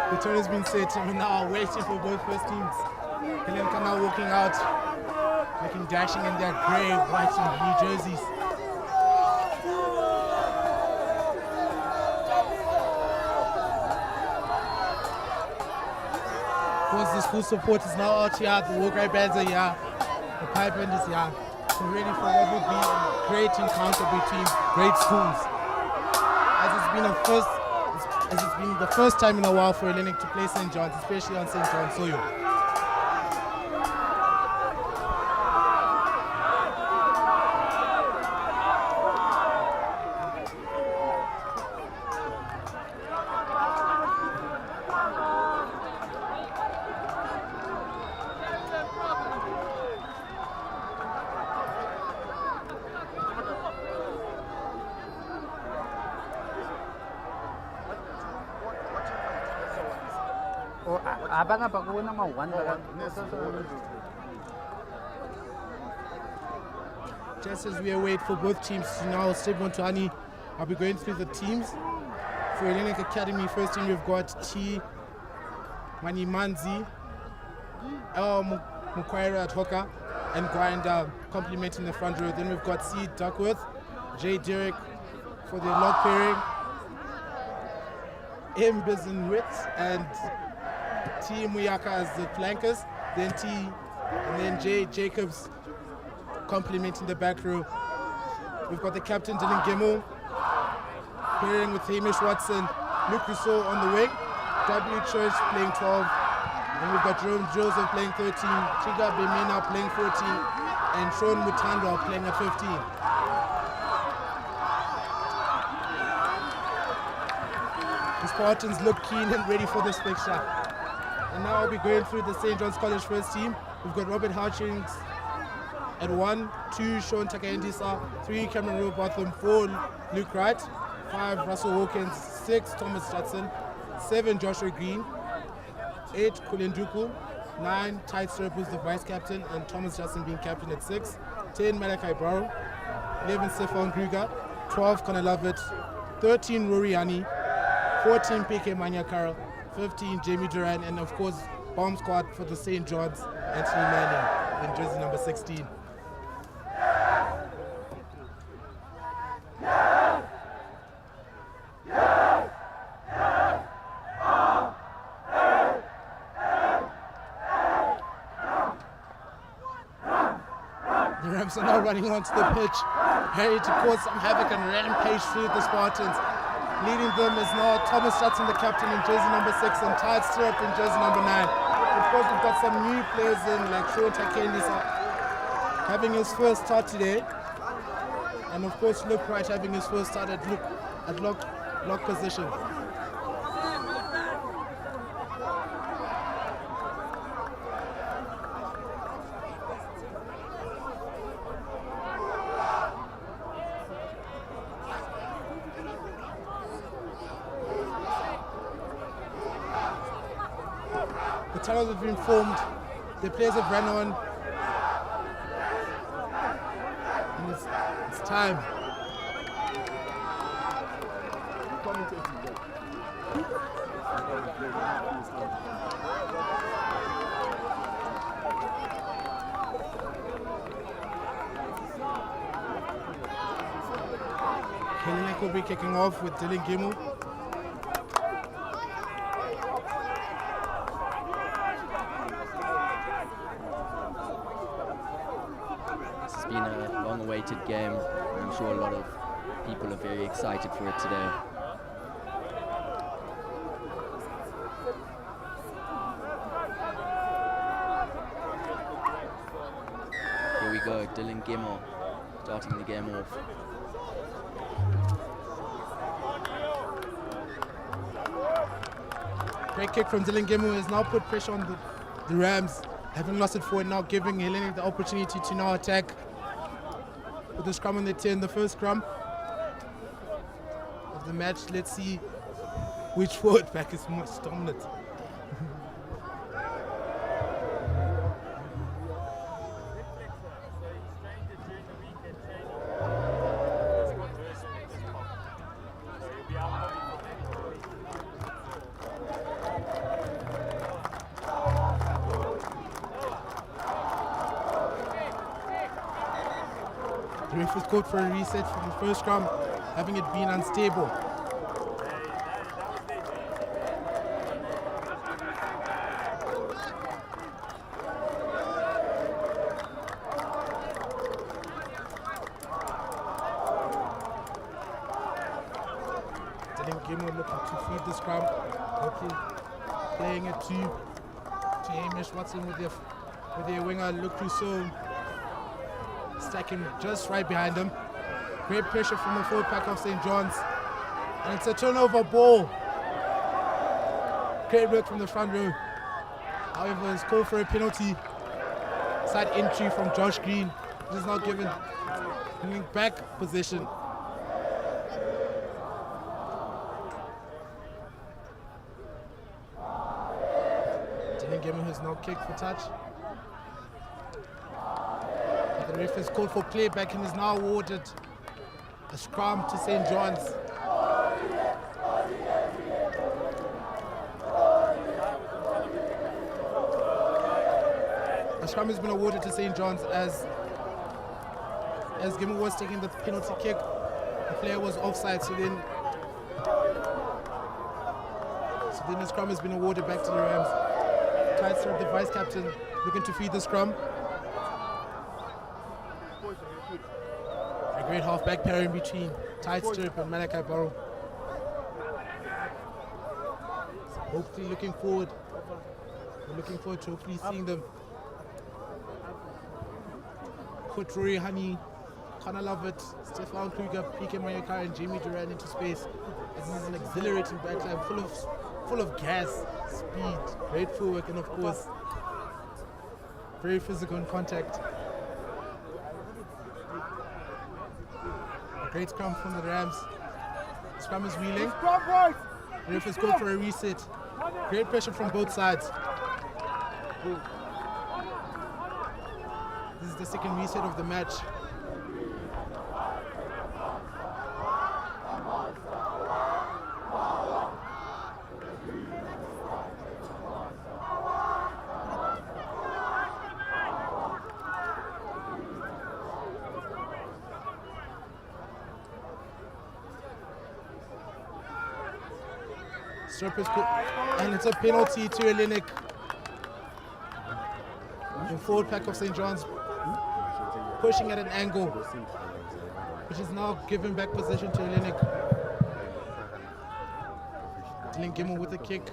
The tone has been set and we're now waiting for both first teams. Hellenic are now walking out, making dashing in their grey, white and blue jerseys. Of course, this full support is now out here, the war cry bands are here, the pipe band is here. So ready for what will be a great encounter between great schools. As it's been the first time in a while for Hellenic to play St. John's, especially on St. John's soil. Just as we await for both teams to now step on to Ani, I'll be going through the teams. For Hellenic Academy, first team we've got T. Manimanzi, L. Mukwaira at hooker, and Grinder complementing the front row. Then we've got C. Duckworth, J. Derek for the lock pairing, M. Bizenwitz, and T. Muyaka as the flankers, then T, and then J. Jacobs complementing the back row. We've got the captain Dylan Gemmell pairing with Hamish Watson, Luke Rousseau on the wing, W. Church playing 12, then we've got Jerome Joseph playing 13, Chiga Bemena playing 14, and Sean Mutandwa playing at 15. The Spartans look keen and ready for this fixture. And now I'll be going through the St. John's College first team. We've got Robert Hutchings at 1, 2 Sean Takayendisa, 3 Cameron Robotham, 4 Luke Wright, 5 Russell Hawkins, 6 Thomas Judson, 7 Joshua Green, 8 Kulenduku, 9 Tide Stirrup, who's the vice captain, and Thomas Judson being captain at 6, 10 Malachi Barrow, 11 Stefan Kruger, 12 Connor Lovett, 13 Rory Yani, 14 PK Manya Carroll, 15 Jamie Duran, and of course bomb squad for the St. John's, Anthony Manning in jersey number 16. The Rams are now running onto the pitch, ready to cause some havoc and rampage through the Spartans. Leading them is now Thomas Judson, the captain, in jersey number 6, and Tide Stirrup in jersey number 9. Of course, we've got some new players in, like Sean Takendisa having his first start today, and of course Luke Wright having his first start at lock position. The tunnels have been formed, the players have run on, and it's time. Hellenic will be kicking off with Dylan Gemmell. It's been a long-awaited game, and I'm sure a lot of people are very excited for it today. Here we go, Dylan Gemmell starting the game off. Great kick from Dylan Gemmell has now put pressure on the Rams, having lost it forward, now giving Hellenic the opportunity to now attack with the scrum on the 10, the first scrum of the match. Let's see which forward back is most dominant. The ref has called for a reset from the first scrum, having it been unstable. Looking to feed the scrum, playing it to Hamish Watson with their winger, Luke Rousseau, stacking just right behind him. Great pressure from the forward pack of St. John's, and it's a turnover ball. Great work from the front row. However, it's called for a penalty. Side entry from Josh Green, which is now given back possession. Who's now kicked for touch. But the ref has called for playback and is now awarded a scrum to St. John's. A scrum has been awarded to St. John's as Gimmo was taking the penalty kick. The player was offside, so then the scrum has been awarded back to the Rams. Tight stirrup, the vice captain looking to feed the scrum. A great half-back pairing between tight stirrup and Malachi Barrow. Hopefully looking forward. We're looking forward to hopefully seeing them put Rory Honey, Connor Lovett, Stefan Kruger, PK Mayakar and Jamie Duran into space. This is an exhilarating backline full of gas, speed, great footwork, and of course, very physical in contact. A great scrum from the Rams. The scrum is wheeling. The ref has called for a reset. Great pressure from both sides. This is the second reset of the match. And it's a penalty to Hellenic. The forward pack of St. John's pushing at an angle, which is now given back possession to Hellenic. Dylan Gimmo with the kick,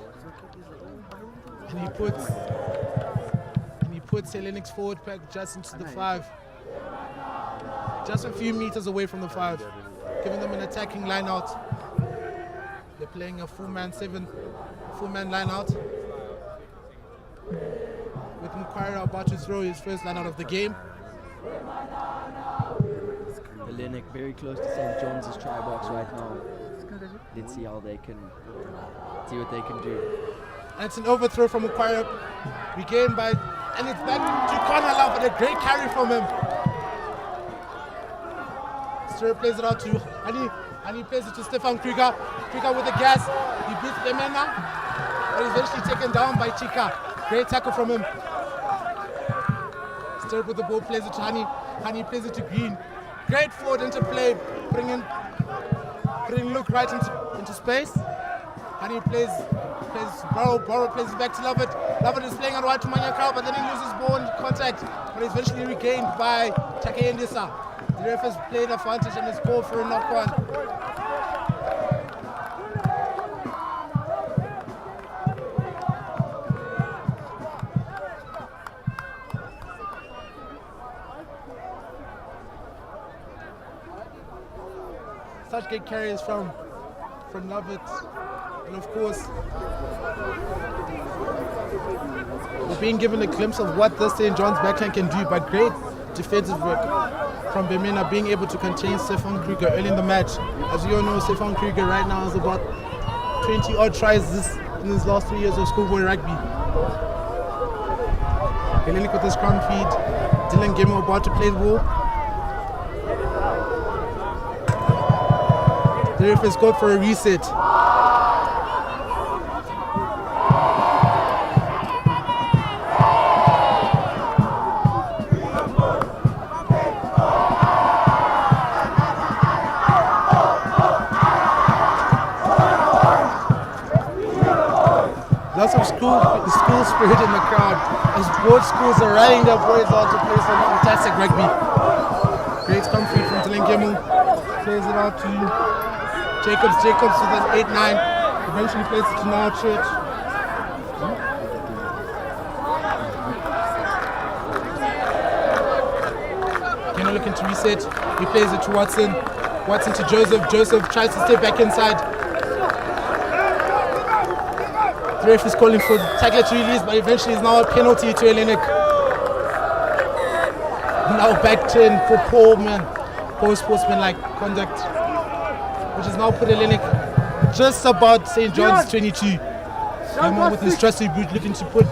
and he puts Hellenic's forward pack just into the 5, just a few meters away from the 5, giving them an attacking line out. They're playing a full-man line out, with Mkwara about to throw his first line out of the game. Hellenic very close to St. John's' try box right now. Let's see what they can do. And it's an overthrow from Mkwara, regained by, and it's back to Connor Love, and a great carry from him. Stirrup plays it out to and he plays it to Stefan Kruger. Kruger with the gas. He beats Bemena, but he's eventually taken down by Chika. Great tackle from him. Stirrup with the ball, plays it to Honey. Honey plays it to Green. Great forward interplay, bringing Luke right into space. Honey plays Barrow. Barrow plays it back to Lovett. Lovett is playing on right to Manyakau, but then he loses ball in contact, but he's eventually regained by Takayendisa. The ref has played advantage and has called for a knock-on. Such great carries from Lovett, and of course we're being given a glimpse of what this St. John's backline can do, but great defensive work from Bemena, being able to contain Stefan Kruger early in the match. As you all know, Stefan Kruger right now has about 20 odd tries in his last 3 years of schoolboy rugby. Hellenic with the scrum feed. Dylan Gimmo about to play the ball. The ref has called for a reset. lots of school spirit in the crowd as both schools are rallying their boys out to play some fantastic rugby. Great scrum feed from Telengemu. Plays it out to Jacobs with an 8-9. Eventually plays it to Now Church. Kenna looking to reset. He plays it to Watson. Watson to Joseph. Joseph tries to step back inside. The ref is calling for tackler to release, but eventually it's now a penalty to Hellenic. Now back 10 for poor sportsmanlike conduct, which has now put Hellenic just about St. John's 22. Lemon with his trusty boot looking to put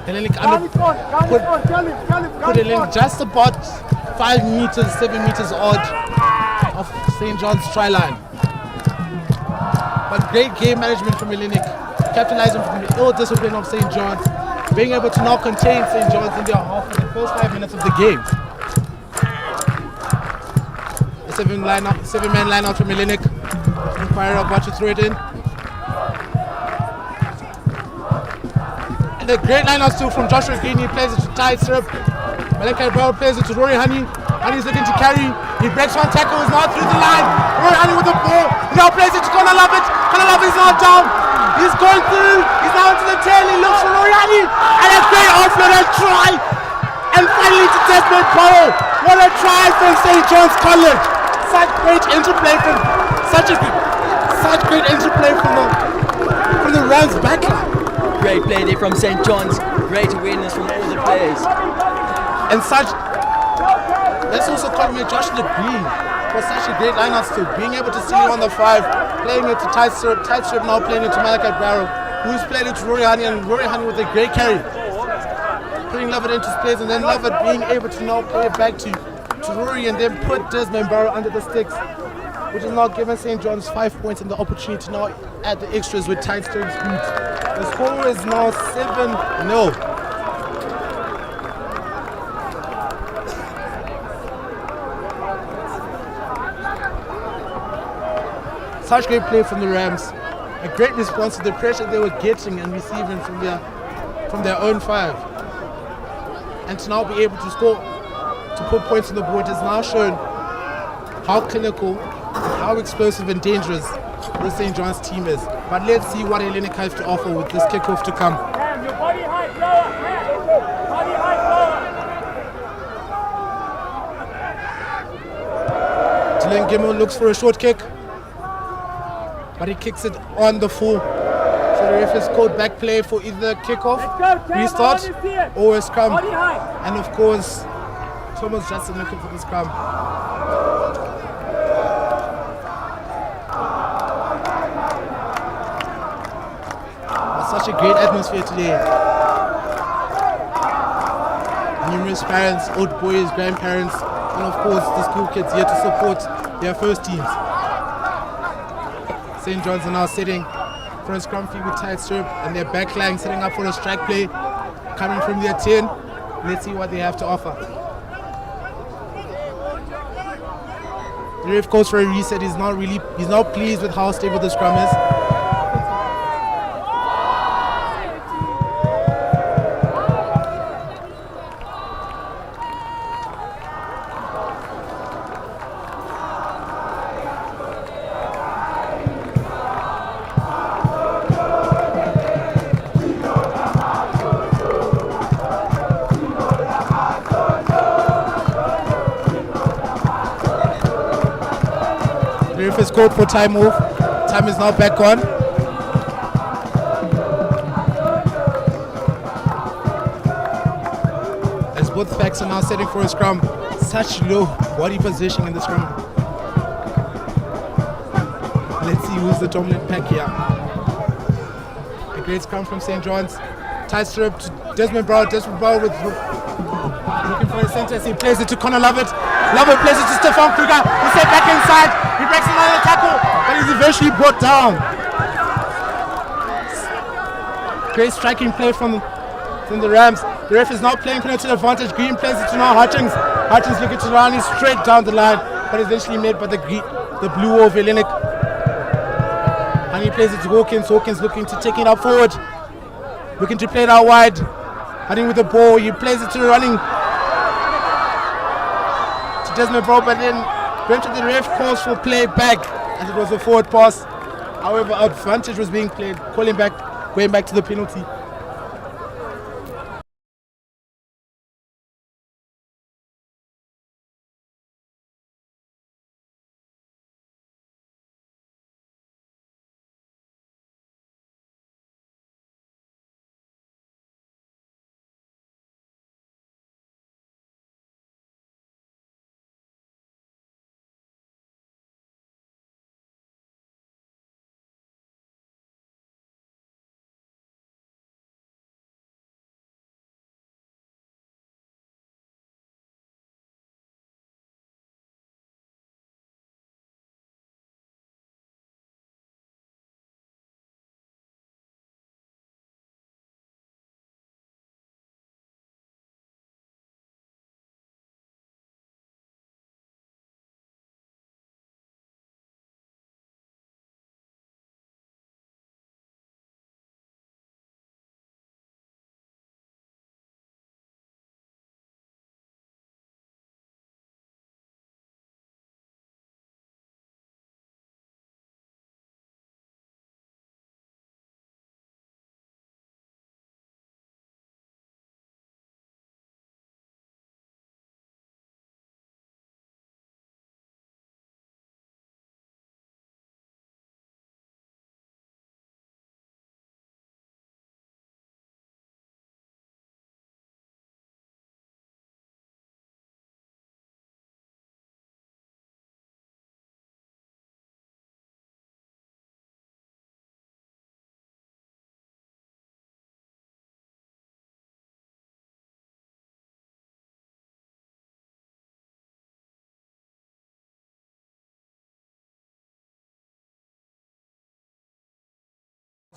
Hellenic under, put Hellenic just about 7 meters odd of St. John's try line. But great game management from Hellenic, capitalizing from the ill discipline of St. John's, being able to now contain St. John's in their half for the first 5 minutes of the game. A 7-man line out from Hellenic. Fire about to throw it in. And a great line out still from Joshua Green. He plays it to Ty Syrup. Malachi Brown plays it to Rory Honey. Honey's looking to carry. He breaks one tackle. He's now through the line. Rory Honey with the ball. He now plays it to Connor Lovett. Connor Lovett is now down. He's going through. He's now into the tail. He looks for Rory Honey. And a great offload and try. And finally to Desmond Powell. What a try from St. John's College. Such great interplay from the Rams backline. Great play there from St. John's. Great awareness from all the players. And let's also compliment Josh Green for such a great line-out still. Being able to steal on the 5, playing it to Tight Syrup now playing it to Malachi Barrow, who's playing it to Rory Honey, and Rory Honey with a great carry. Putting Lovett into his place, and then Lovett being able to now play it back to Rory and then put Desmond Barrow under the sticks, which is now giving St. John's 5 points and the opportunity to now add the extras with Tight Syrup's boots. The score is now 7-0. Such great play from the Rams. A great response to the pressure they were getting and receiving from their own 5. And to now be able to score, to put points on the board, has now shown how clinical, how explosive and dangerous this St. John's team is. But let's see what Hellenic has to offer with this kickoff to come. Dylan Gimel looks for a short kick, but he kicks it on the full. So the ref has called back play for either kickoff, restart, or a scrum. And of course, Thomas Justin looking for the scrum. Such a great atmosphere today. Numerous parents, old boys, grandparents, and of course the school kids here to support their first teams. St. John's are now sitting for a scrum feed with Tight Syrup and their backline setting up for a strike play coming from their 10. Let's see what they have to offer. The ref calls for a reset. He's not pleased with how stable the scrum is. The ref has called for time off. Time is now back on. As both backs are now setting for a scrum. Such low body position in the scrum. Let's see who's the dominant pack here. A great scrum from St. John's. Tight Syrup to Desmond Brown. Desmond Brown with looking for a centre as he plays it to Connor Lovett. Lovett plays it to Stefan Kruger. He set back inside. He breaks another tackle, but he's eventually brought down. Great striking play from the Rams. The ref is now playing penalty advantage. Green plays it to now Hutchings. Hutchings looking to run straight down the line, but eventually made by the blue of Hellenic. And he plays it to Hawkins. Hawkins looking to take it up forward. looking to play it out wide. Hunting with the ball, he plays it to running to Desmond Bro, but then eventually the ref calls for play back, and it was a forward pass. However, advantage was being played, going back to the penalty.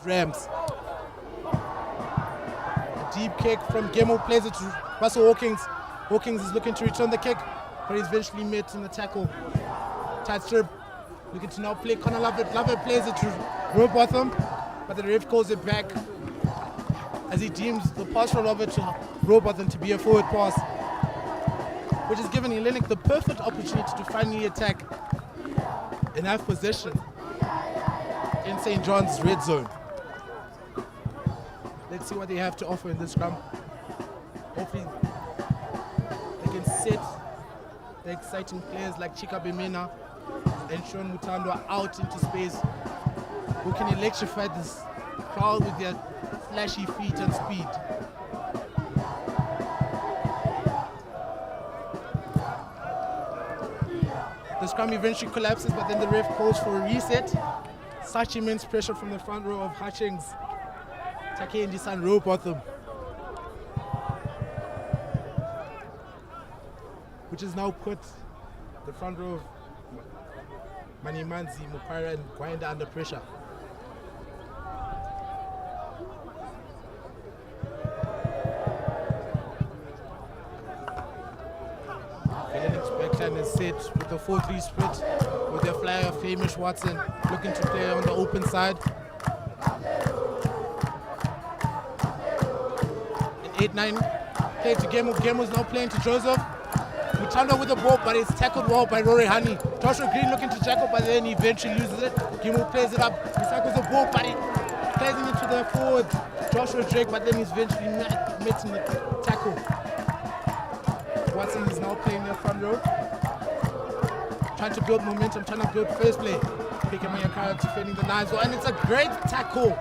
Rams. A deep kick from Gemo, plays it to Russell Hawkins. Hawkins is looking to return the kick, but he's eventually met in the tackle. Tight strip, looking to now play Connor Lovett. Lovett plays it to Robotham, but the ref calls it back as he deems the pass from Lovett to Robotham to be a forward pass, which has given Hellenic the perfect opportunity to finally attack and have possession in St. John's red zone. Let's see what they have to offer in this scrum. Hopefully they can set the exciting players like Chika Bemena and Sean Mutando out into space, who can electrify this crowd with their flashy feet and speed. The scrum eventually collapses, but then the ref calls for a reset. Such immense pressure from the front row of Hutchings, Takendi San Robotham, which has now put the front row of Manimanzi, Mupara and Gwinda under pressure. Hellenic's backline is set with the 4-3 split with their flyer Hamish Watson looking to play on the open side. 8-9, play to Gemo. Gemo's now playing to Joseph. Mutanda with the ball, but it's tackled well by Rory Honey. Joshua Green looking to jackal, but then he eventually loses it. Gemo plays it up. He cycles the ball, but he plays it into the forward Joshua Drake, but then he's eventually met in the tackle. Watson is now playing the front row, trying to build momentum, trying to build first play. Picking Mayakara defending the lines, and it's a great tackle.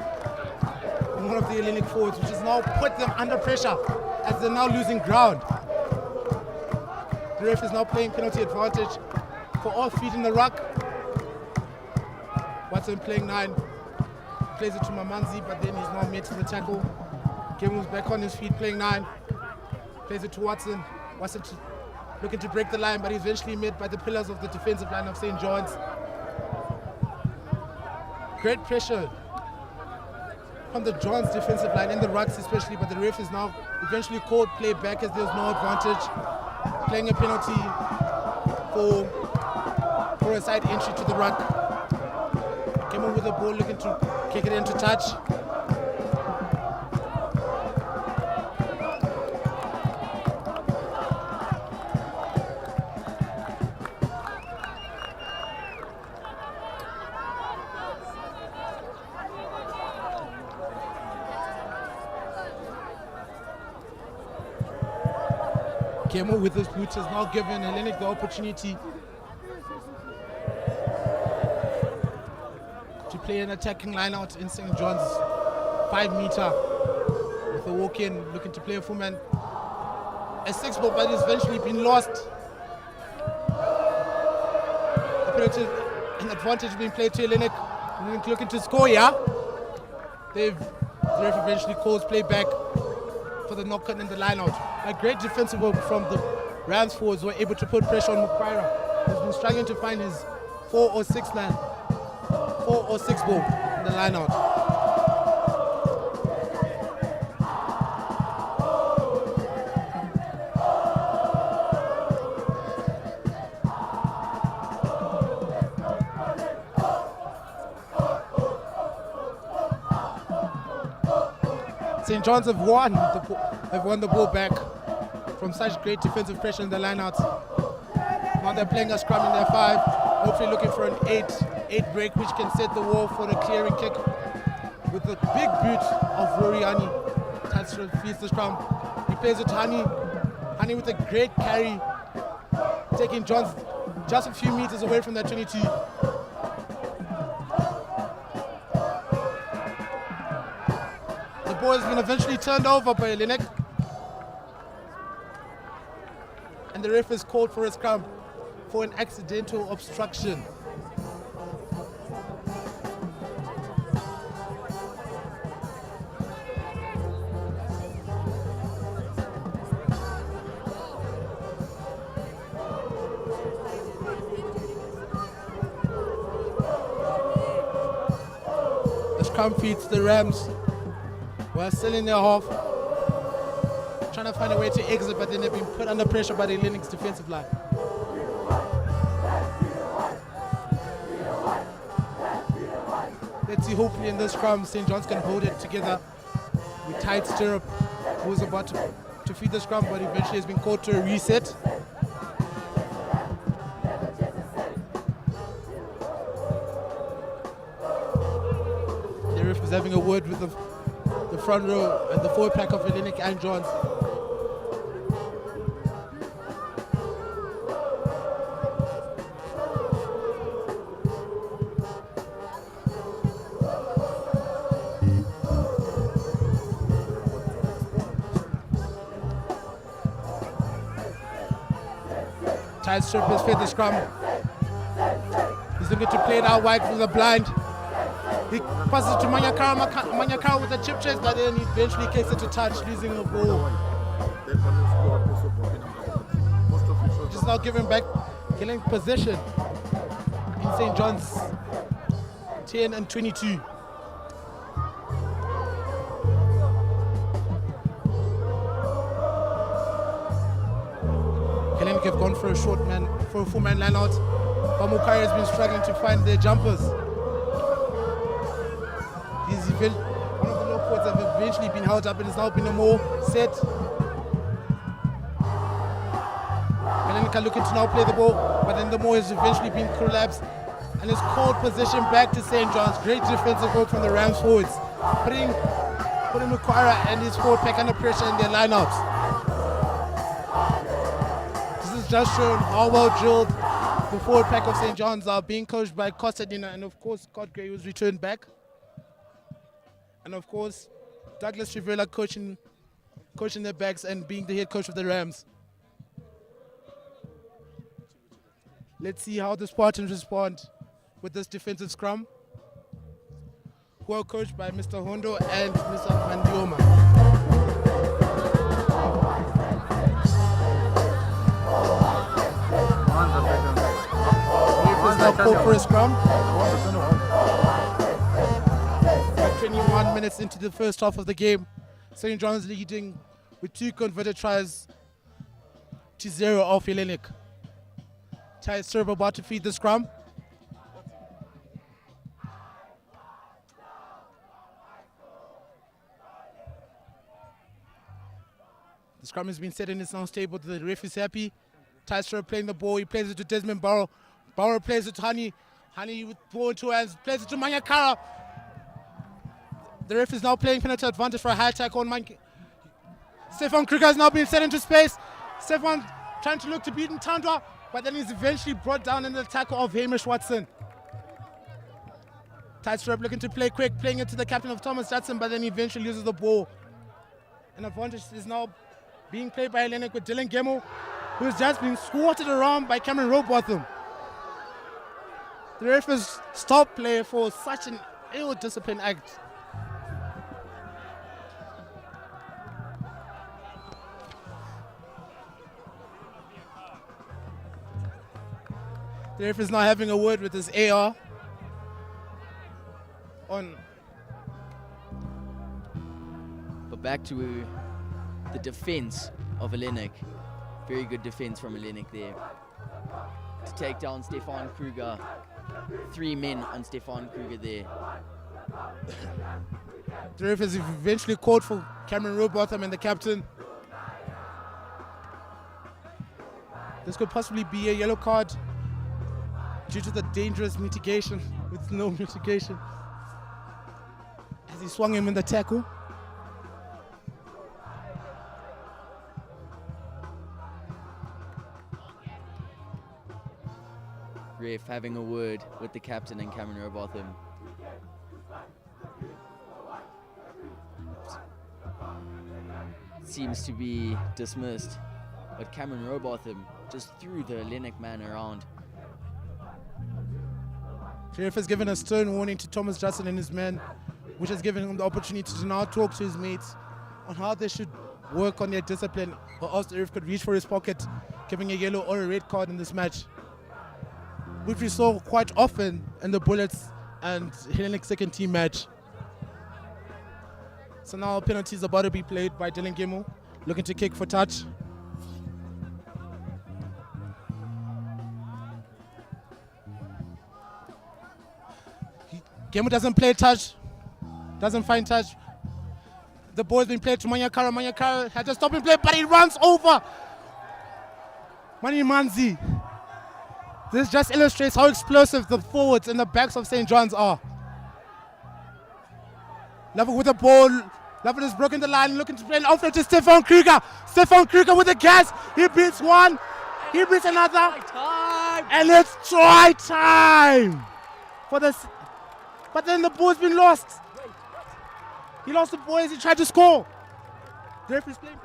One of the Hellenic forwards, which has now put them under pressure as they're now losing ground. The ref is now playing penalty advantage for all feet in the ruck. Watson playing 9, plays it to Mamanzi, but then he's now met in the tackle. Gemo's back on his feet playing 9, plays it to Watson. Watson looking to break the line, but he's eventually met by the pillars of the defensive line of St. John's. Great pressure on the Johns defensive line, in the rucks especially, but the ref is now eventually called play back as there's no advantage. Playing a penalty for a side entry to the ruck. Came on with the ball looking to kick it into touch. Gemo with his boots has now given Hellenic the opportunity to play an attacking line out in St. John's 5-meter with a walk-in looking to play a full man. A 6 ball, but it's eventually been lost. An advantage being played to Hellenic. Hellenic looking to score, yeah. The ref eventually calls play back for the knock-on in the line-out. A great defensive work from the Rams forwards who were able to put pressure on Mukwara. He's been struggling to find his 4 or 6 ball in the line-out. St. John's have won the ball back from such great defensive pressure in the lineouts. Now they're playing a scrum in their 5, hopefully looking for an 8 break, which can set the wall for the clearing kick with the big boot of Rory Hani. Touch feeds the scrum. He plays it to Hani. Hani with a great carry, taking Johns just a few meters away from that 22. The ball has been eventually turned over by Hellenic, and the ref is called for a scrum for an accidental obstruction. The scrum feeds the Rams. We're still in their half, trying to find a way to exit, but then they've been put under pressure by the Lineout's defensive line. Let's see, hopefully in this scrum, St. John's can hold it together with tight stirrup, who's about to feed the scrum, but eventually has been called to a reset. The ref is having a word with the front row and the forward pack of Hellenic and Johns. Tight strip has fed the scrum. He's looking to play it out wide from the blind. He passes to Manyakara with a chip chase, but then he eventually kicks it to touch, losing the ball. Just now giving back, killing possession in St. John's 10 and 22. Hellenic have gone for a full man line out. Pamukari has been struggling to find their jumpers. One of the low forwards have eventually been held up and it's now been a more set. Hellenic are looking to now play the ball, but then the more has eventually been collapsed and is called possession back to St. John's. Great defensive work from the Rams forwards, putting Mukwara and his forward pack under pressure in their lineouts. This has just shown how well drilled the forward pack of St. John's are, being coached by Costadina and of course Scott Gray, who's returned back. And of course, Douglas Trivella coaching their backs and being the head coach of the Rams. Let's see how the Spartans respond with this defensive scrum, who are coached by Mr. Hondo and Mr. Mandioma. Referees now call for a scrum. 21 minutes into the first half of the game, St. John's leading with 2 converted tries to 0 off Hellenic. Ty Serb about to feed the scrum. The scrum has been set and it's now stable. The ref is happy. Ty Serb playing the ball. He plays it to Desmond Barrow. Barrow plays it to Hani. Hani with ball in 2 hands. Plays it to Manyakara. The ref is now playing penalty advantage for a high tackle on Stefan Kruger has now been set into space. Stefan trying to look to beat Ntandwa, but then he's eventually brought down in the tackle of Hamish Watson. Tightrope looking to play quick, playing it to the captain of Thomas Judson, but then he eventually loses the ball. An advantage is now being played by Hellenic with Dylan Gemmell, who's just been squatted around by Cameron Robotham. The ref has stopped play for such an ill-disciplined act. The ref is now having a word with his AR on. But back to the defense of Hellenic. Very good defense from Hellenic there. To take down Stefan Kruger. 3 men on Stefan Kruger there. The ref has eventually called for Cameron Robotham and the captain. This could possibly be a yellow card due to the dangerous mitigation with no mitigation. As he swung him in the tackle. Ref having a word with the captain and Cameron Robotham. Seems to be dismissed, but Cameron Robotham just threw the Hellenic man around. The ref has given a stern warning to Thomas Judson and his men, which has given him the opportunity to now talk to his mates on how they should work on their discipline, or else the ref could reach for his pocket, giving a yellow or a red card in this match, which we saw quite often in the Bullets and Hellenic second team match. So now a penalty is about to be played by Dylan Gemmell, looking to kick for touch. Gemmell doesn't play touch, doesn't find touch. The ball has been played to Manyakara. Manyakara had to stop in play, but he runs over Mani Manzi. This just illustrates how explosive the forwards and the backs of St. John's are. Level with the ball. Level has broken the line, looking to play an offload to Stefan Kruger. Stefan Kruger with the gas. He beats one. He beats another. And it's try time for this. But then the ball's been lost. He lost the ball as he tried to score. The referee's playing.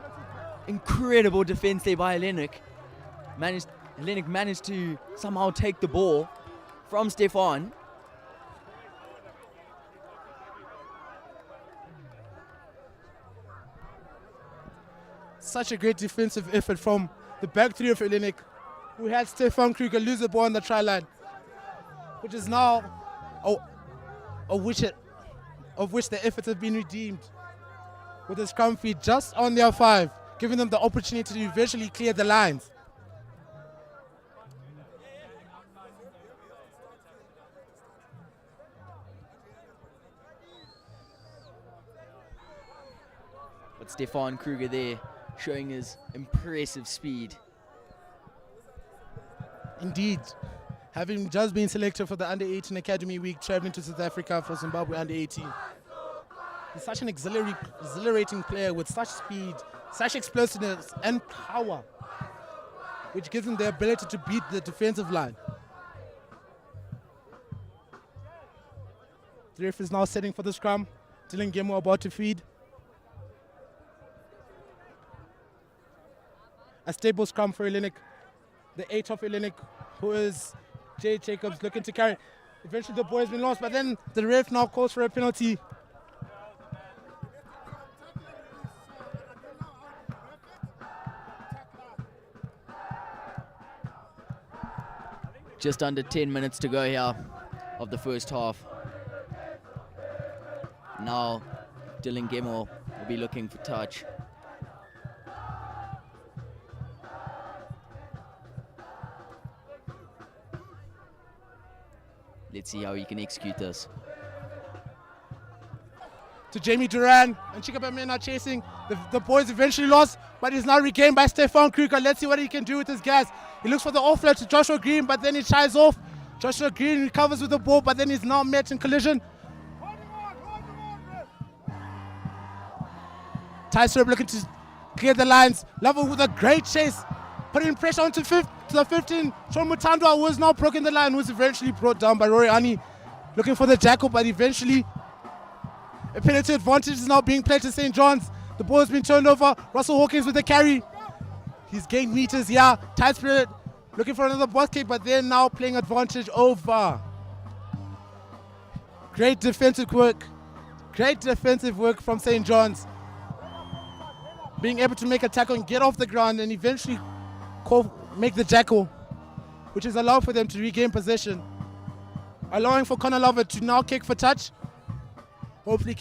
Incredible defense there by Hellenic. Hellenic managed to somehow take the ball from Stefan. Such a great defensive effort from the back three of Hellenic, who had Stefan Kruger lose the ball on the try line, which is now of which the efforts have been redeemed with the scrum feed just on their 5, giving them the opportunity to eventually clear the lines. But Stefan Kruger there showing his impressive speed. Indeed. Having just been selected for the Under-18 Academy Week, traveling to South Africa for Zimbabwe Under-18. He's such an exhilarating player with such speed, such explosiveness and power, which gives him the ability to beat the defensive line. The ref is now setting for the scrum. Dylan Gemmell about to feed. A stable scrum for Hellenic. The 8 of Hellenic, who is Jay Jacobs, looking to carry. Eventually the ball has been lost, but then the ref now calls for a penalty. Just under 10 minutes to go here of the first half. Now Dylan Gemmell will be looking for touch. Let's see how he can execute this. To Jamie Duran, and Chikabame are chasing. The ball is eventually lost, but he's now regained by Stefan Kruger. Let's see what he can do with his gas. He looks for the offload to Joshua Green, but then he shies off. Joshua Green recovers with the ball, but then he's now met in collision. Tystrop looking to clear the lines. Lovett with a great chase, putting pressure onto to the 15. Sean Mutandwa, who has now broken the line, was eventually brought down by Rory Ani, looking for the jackal, but eventually a penalty advantage is now being played to St. John's. The ball has been turned over. Russell Hawkins with the carry. He's gained meters here. Tight Spirit looking for another box kick, but they're now playing advantage over. Great defensive work. Great defensive work from St. John's. Being able to make a tackle and get off the ground and eventually make the jackal, which has allowed for them to regain possession. Allowing for Connor Lovett to now kick for touch. Hopefully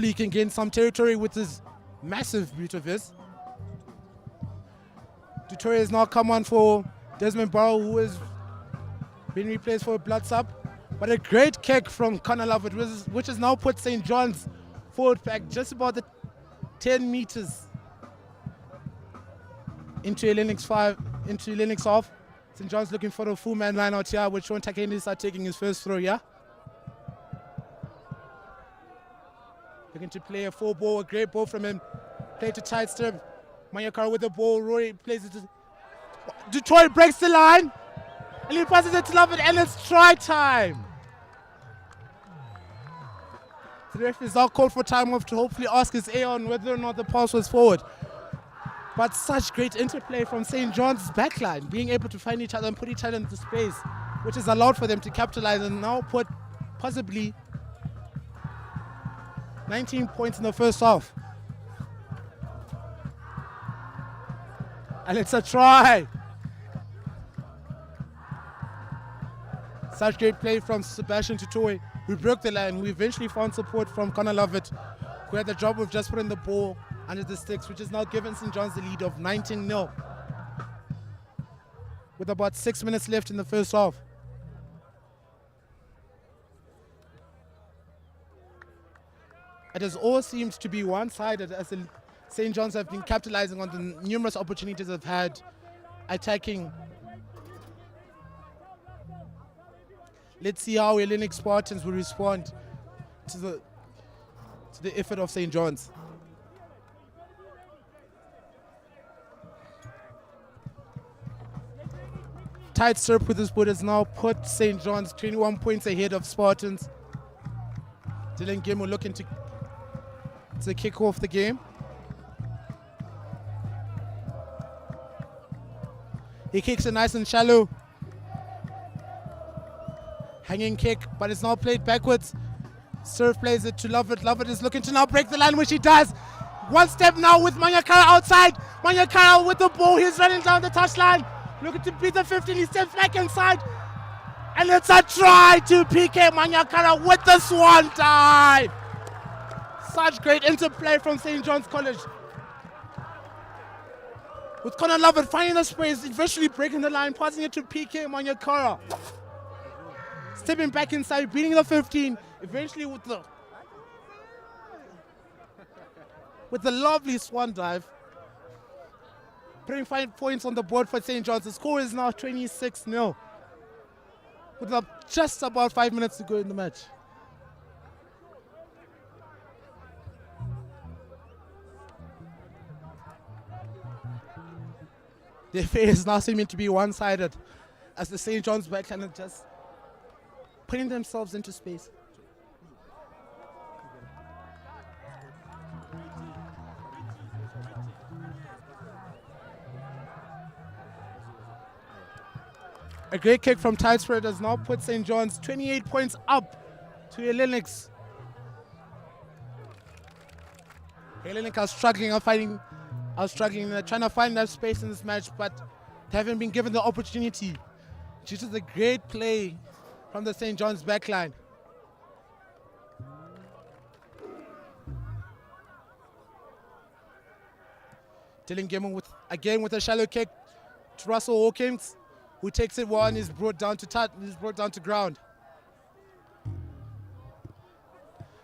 he can gain some territory with his massive boot of his. Dutoya has now come on for Desmond Barrow, who has been replaced for a blood sub. But a great kick from Connor Lovett, which has now put St. John's forward back just about the 10 meters into Hellenic's half. St. John's looking for a full man line out here, with Sean Takendi start taking his first throw here. Looking to play a full ball, a great ball from him. Play to tight strip. Manyakara with the ball. Rory plays it to Detroit, breaks the line. And he passes it to Lovett, and it's try time. The referee is now called for time off to hopefully ask his A on whether or not the pass was forward. But such great interplay from St. John's backline, being able to find each other and put each other into space, which has allowed for them to capitalize and now put possibly 19 points in the first half. And it's a try. Such great play from Sebastian Tutoy, who broke the line, who eventually found support from Connor Lovett, who had the job of just putting the ball under the sticks, which has now given St. John's the lead of 19-0. With about 6 minutes left in the first half. It has all seemed to be one-sided, as St. John's have been capitalizing on the numerous opportunities they've had attacking. Let's see how Hellenic Spartans will respond to the effort of St. John's. Tight strip with his boot has now put St. John's 21 points ahead of Spartans. Dylan Gimmo looking to kick off the game. He kicks it nice and shallow. Hanging kick, but it's now played backwards. Surf plays it to Lovett. Lovett is looking to now break the line, which he does. One step now with Manyakara outside. Manyakara with the ball. He's running down the touchline. Looking to beat the 15. He steps back inside. And it's a try to PK Manyakara with the swan dive. Such great interplay from St. John's College. With Connor Lovett finding the space, eventually breaking the line, passing it to PK Manyakara. Stepping back inside, beating the 15, eventually with the lovely swan dive, putting 5 points on the board for St. John's. The score is now 26-0, with just about 5 minutes to go in the match. The affair is now seeming to be one-sided, as the St. John's backline are just putting themselves into space. A great kick from Tight Spirit has now put St. John's 28 points up to Hellenics. Hellenic are struggling, they're trying to find that space in this match, but they haven't been given the opportunity due to the great play from the St. John's backline. Dylan Gemmon with a shallow kick to Russell Hawkins, who takes it well and is brought down to ground.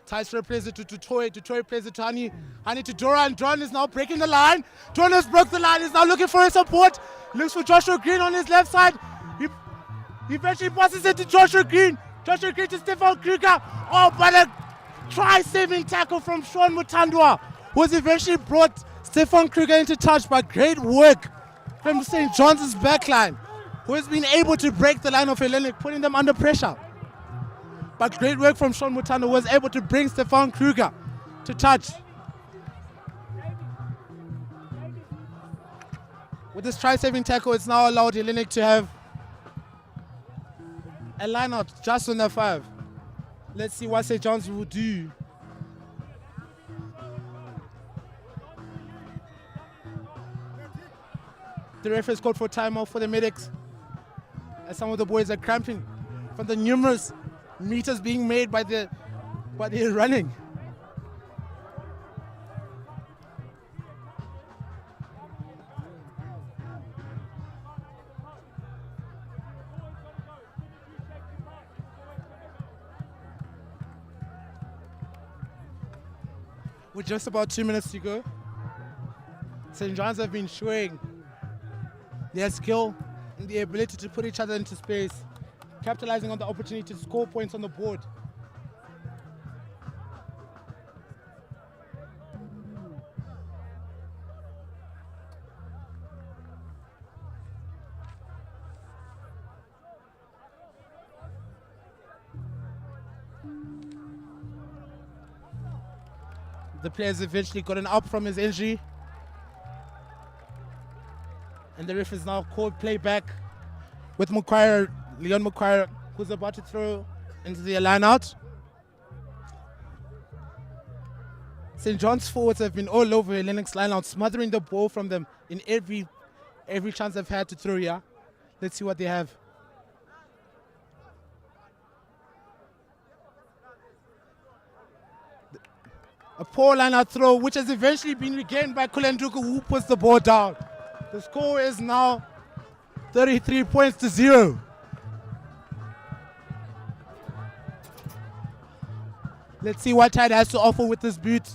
Tyson plays it to Tutoy. Tutoy plays it to Hani. Hani to Doran. Doran is now breaking the line. Doran has broke the line. He's now looking for his support. Looks for Joshua Green on his left side. He eventually passes it to Joshua Green. Joshua Green to Stefan Kruger. Oh, but a try-saving tackle from Sean Mutandwa, who has eventually brought Stefan Kruger into touch, but great work from St. John's backline, who has been able to break the line of Hellenic, putting them under pressure. But great work from Sean Mutandwa, who was able to bring Stefan Kruger to touch. With this try-saving tackle, it's now allowed Hellenic to have a line-out just on the 5. Let's see what St. John's will do. The ref has called for timeout for the medics, as some of the boys are cramping from the numerous meters being made by the running. With just about 2 minutes to go, St. John's have been showing their skill and the ability to put each other into space, capitalizing on the opportunity to score points on the board. The player's eventually gotten up from his injury, and the ref has now called play back with Leon Macquarie, who's about to throw into the line out. St. John's forwards have been all over Hellenic's line out, smothering the ball from them in every chance they've had to throw here. Let's see what they have. A poor line-out throw, which has eventually been regained by Kulenduku, who puts the ball down. The score is now 33 points to 0. Let's see what Tide has to offer with this boot.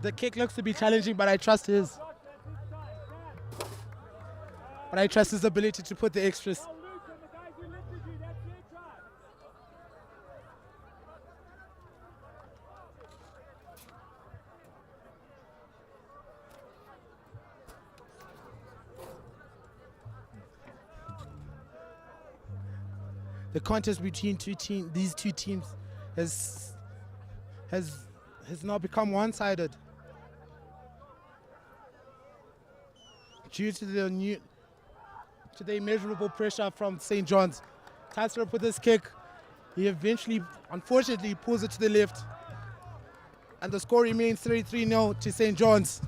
The kick looks to be challenging, but I trust his. But I trust his ability to put the extras. The contest between these two teams has now become one-sided due to the immeasurable pressure from St. John's. Tyler with this kick, he eventually, unfortunately, pulls it to the left, and the score remains 33-0 to St. John's.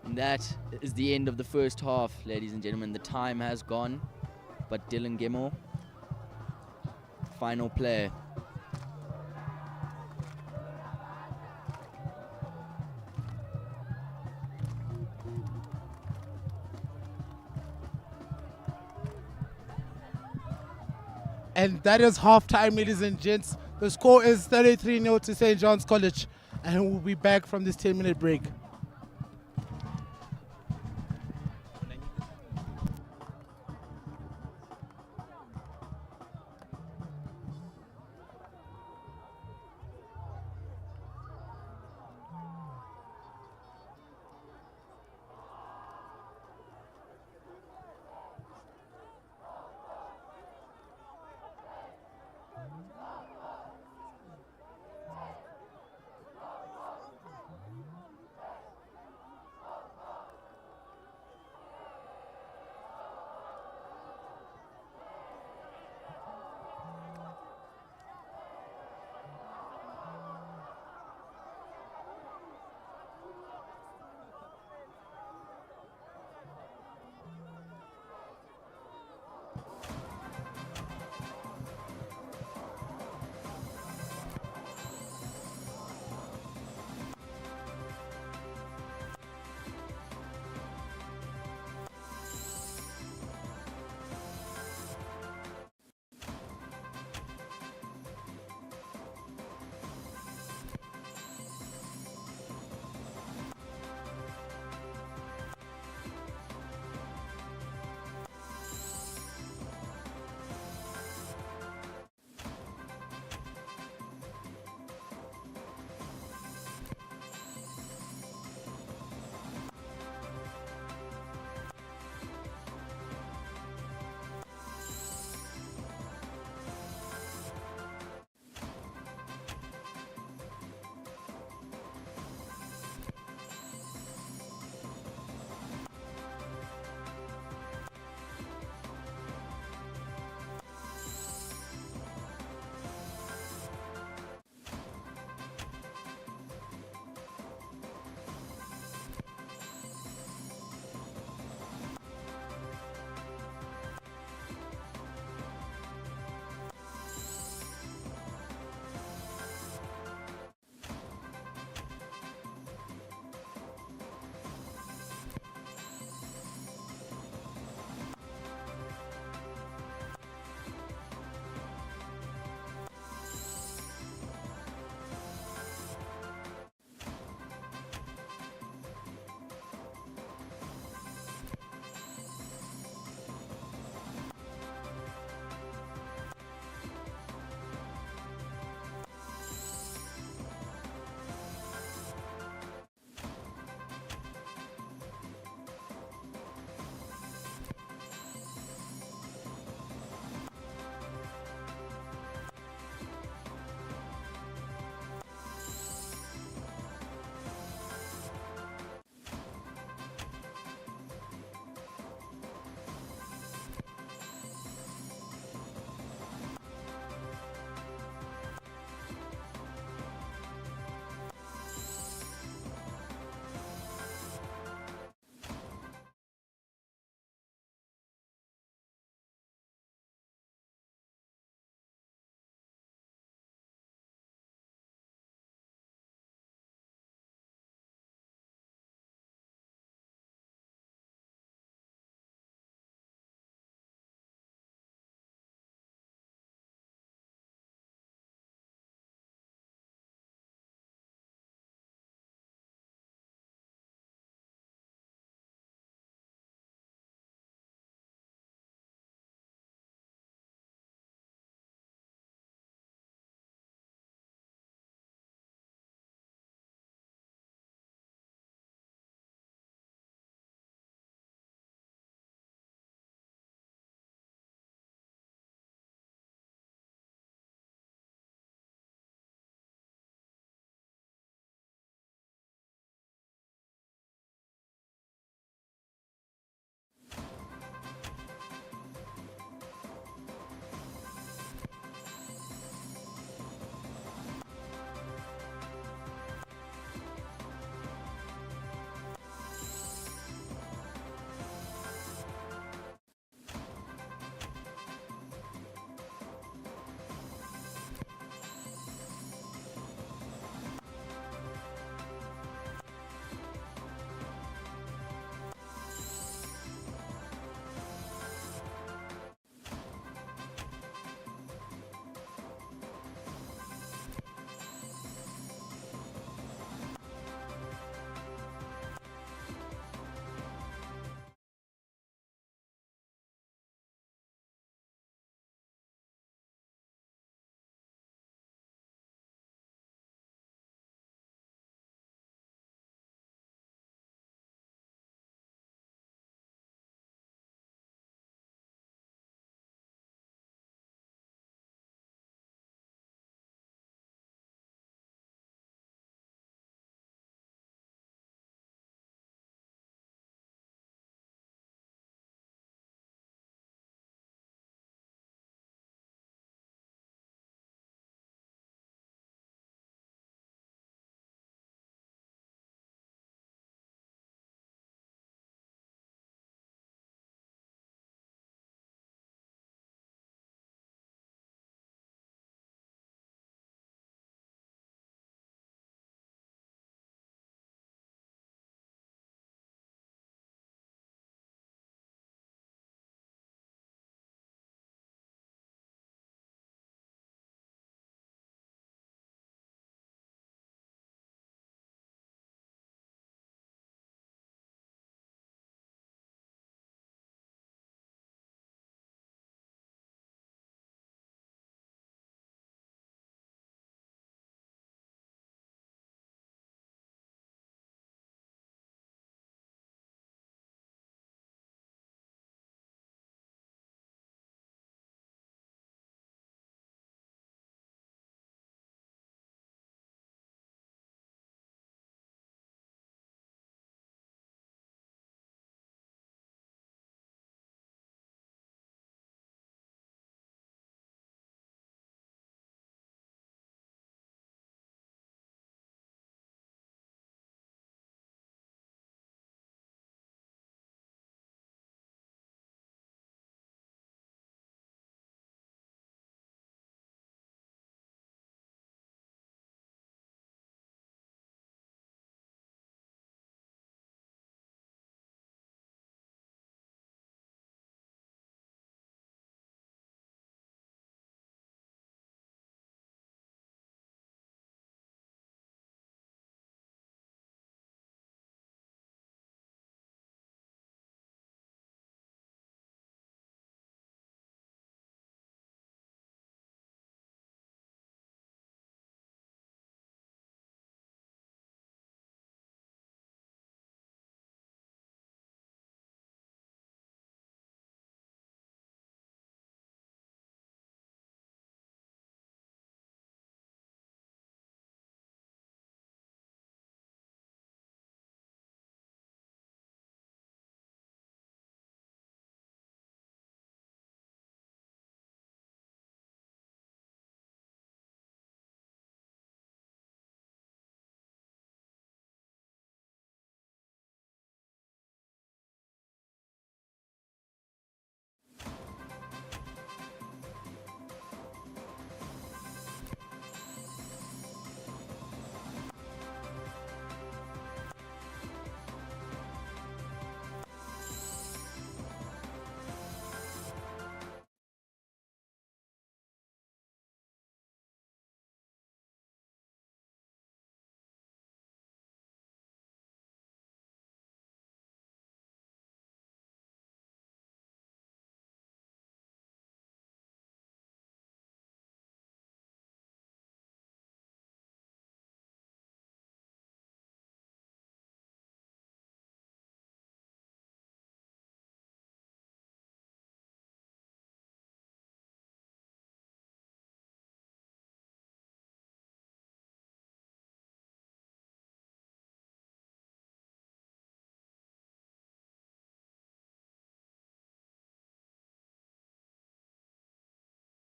And that is the end of the first half, ladies and gentlemen. The time has gone, but Dylan Gemmell, final play. And that is half-time, ladies and gents. The score is 33-0 to St. John's College, and we'll be back from this 10-minute break.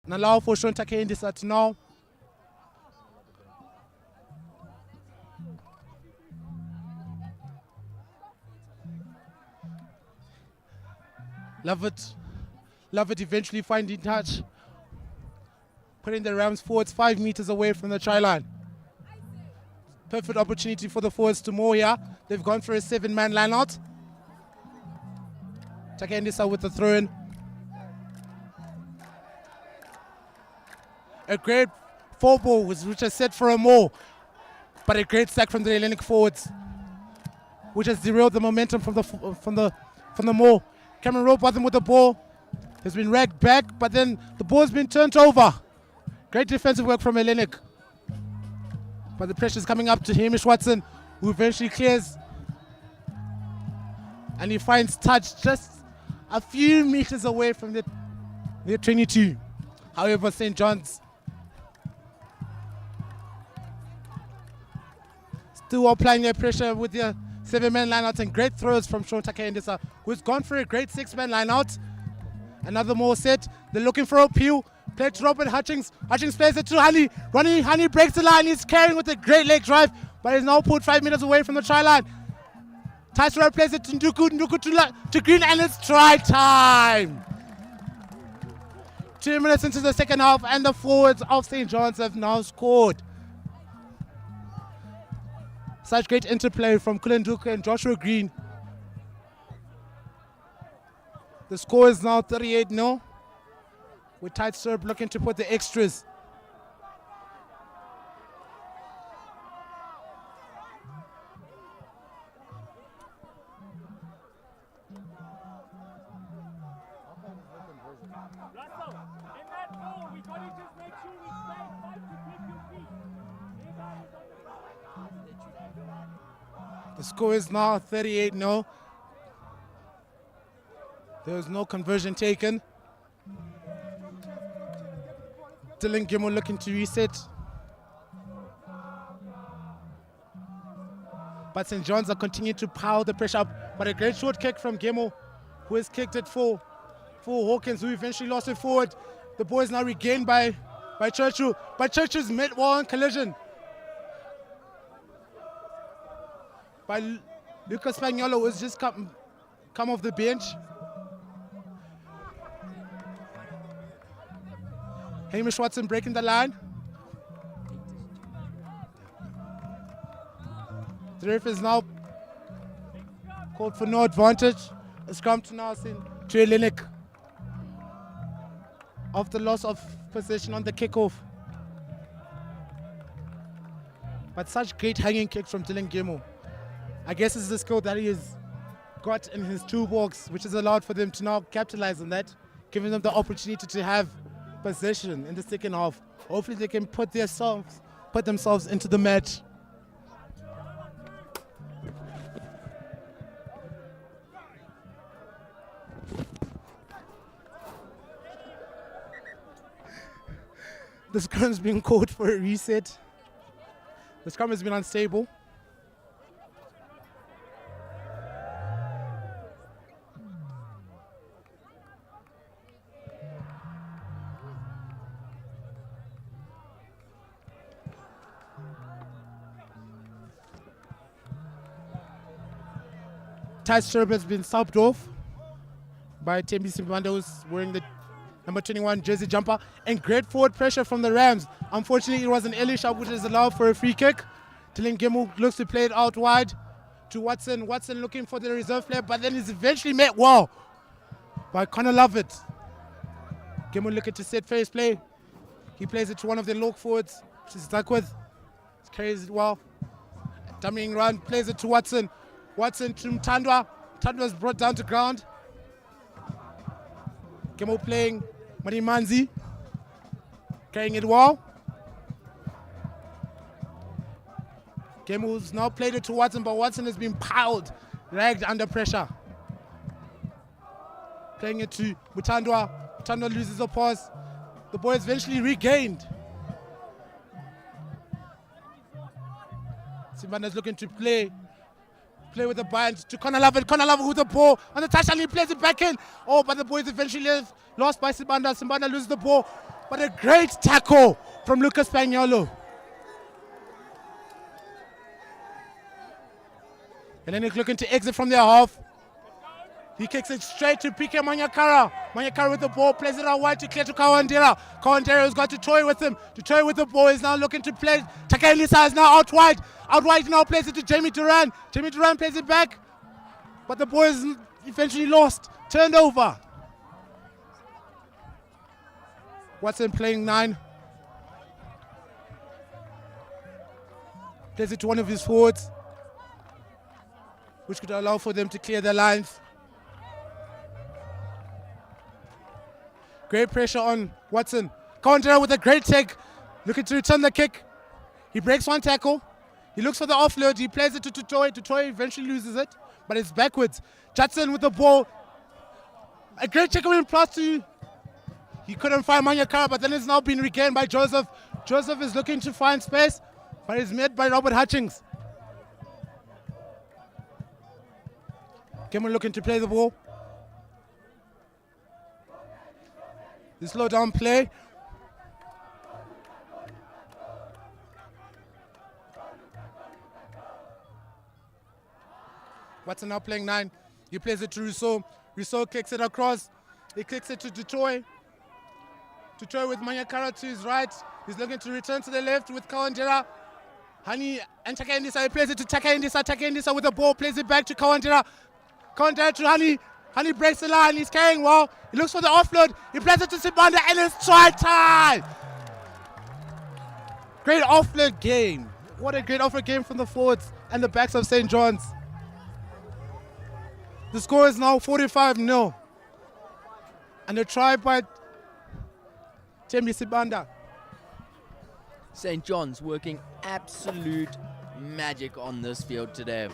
And allow for Sean Takendisa to now. Love it eventually finding touch. Putting the Rams forwards 5 meters away from the try line. Perfect opportunity for the forwards to more here. They've gone for a 7-man lineout. Takendisa with the throw-in. A great 4-ball which is set for a more, but a great sack from the Hellenic forwards, which has derailed the momentum from the more. Cameron Robotham with the ball has been ragged back, but then the ball has been turned over. Great defensive work from Hellenic, but the pressure is coming up to Hamish Watson, who eventually clears, and he finds touch just a few meters away from the 22. However, St. John's still applying their pressure with their 7-man lineout, and great throws from Sean Takendisa, who's gone for a great 6-man lineout. Another more set. They're looking for a peel. Play to Robert Hutchings. Hutchings plays it to Honey. Honey breaks the line. He's carrying with a great leg drive, but he's now pulled 5 meters away from the try line. Tyson plays it to Nduku to Green, and it's try time. 2 minutes into the second half, and the forwards of St. John's have now scored. Such great interplay from Kulin Nduku and Joshua Green. The score is now 38-0, with Tight Serb looking to put the extras. The score is now 38-0. There was no conversion taken. Dylan Gimel looking to reset. But St. John's are continuing to pile the pressure up. But a great short kick from Gimel, who has kicked it for Hawkins, who eventually lost it forward. The ball is now regained by Churchill. But Churchill's mid-wall collision by Lucas Spagnolo, who's just come off the bench. Hamish Watson breaking the line. The ref is now called for no advantage. A scrum to now send to Hellenic after loss of possession on the kickoff. But such great hanging kicks from Dylan Gimel. I guess this is a skill that he has got in his toolbox, which has allowed for them to now capitalize on that, giving them the opportunity to have possession in the second half. Hopefully they can put themselves into the match. The scrum is being called for a reset. The scrum has been unstable. Tyce Sherb has been subbed off by Tembi Simbanda, who's wearing the number 21 jersey jumper, and great forward pressure from the Rams. Unfortunately, it was an early shot which is allowed for a free kick. Dylan Gimel looks to play it out wide to Watson. Watson looking for the reserve player, but then he's eventually met well by Connor Lovett. Gimel looking to set face play. He plays it to one of the lock forwards, which is stuck with. He carries it well. Dummying run, plays it to Watson. Watson to Mtandwa. Mtandwa's brought down to ground. Gimel playing Manimanzi, carrying it well. Gemel's now played it to Watson, but Watson has been piled, dragged under pressure. Playing it to Mutandwa. Mutandwa loses the pass. The ball is eventually regained. Simbanda's looking to play with the bind to Connor Lovett. Connor Lovett with the ball on the touchline. He plays it back in. Oh, but the ball is eventually lost by Simbanda. Simbanda loses the ball. But a great tackle from Lucas Spagnolo. Hellenic looking to exit from their half. He kicks it straight to PK Manyakara. Manyakara with the ball, plays it out wide to clear to Kawandera. Kawandera has got Tutoy with him. Tutoy with the ball is now looking to play. Takaelisa is now out wide. Out wide now plays it to Jamie Duran. Jamie Duran plays it back. But the ball is eventually lost. Turned over. Watson playing 9. Plays it to one of his forwards, which could allow for them to clear their lines. Great pressure on Watson. Kawandera with a great take, looking to return the kick. He breaks one tackle. He looks for the offload. He plays it to Tutoy. Tutoy eventually loses it, but it's backwards. Judson with the ball. A great check in plus 2. He couldn't find Manyakara, but then it's now been regained by Joseph. Joseph is looking to find space, but it's met by Robert Hutchings. Cameron looking to play the ball. The slow down play. Watson now playing 9. He plays it to Rousseau. Rousseau kicks it across. He kicks it to Tutoy. Tutoy with Manyakara to his right. He's looking to return to the left with Kawandera. Hani and Takaendisa. He plays it to Takaendisa. Takaendisa with the ball. Plays it back to Kawandera. Kawandera to Hani. Hani breaks the line. He's carrying well. He looks for the offload. He plays it to Sibanda and it's try time. Great offload game. What a great offload game from the forwards and the backs of St. John's. The score is now 45-0. And a try by Tembi Sibanda. St. John's working absolute magic on this field today.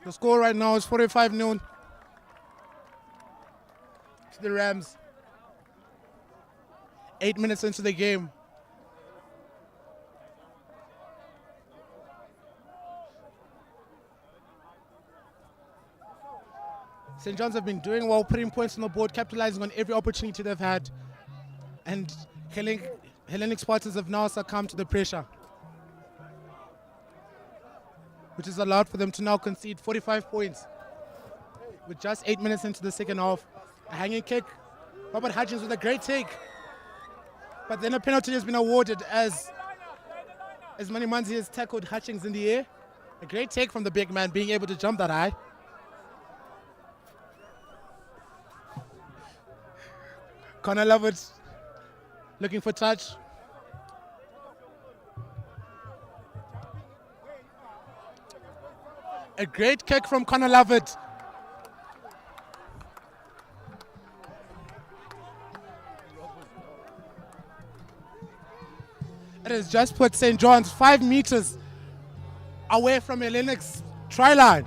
The score right now is 45-0 to the Rams. 8 minutes into the game. St. John's have been doing well, putting points on the board, capitalizing on every opportunity they've had. And Hellenic Spartans have now succumbed to the pressure, which has allowed for them to now concede 45 points with just 8 minutes into the second half. A hanging kick. Robert Hutchins with a great take. But then a penalty has been awarded as Mani Manzi has tackled Hutchins in the air. A great take from the big man, being able to jump that high. Connor Lovett looking for touch. A great kick from Connor Lovett. It has just put St. John's 5 meters away from Hellenic's try line,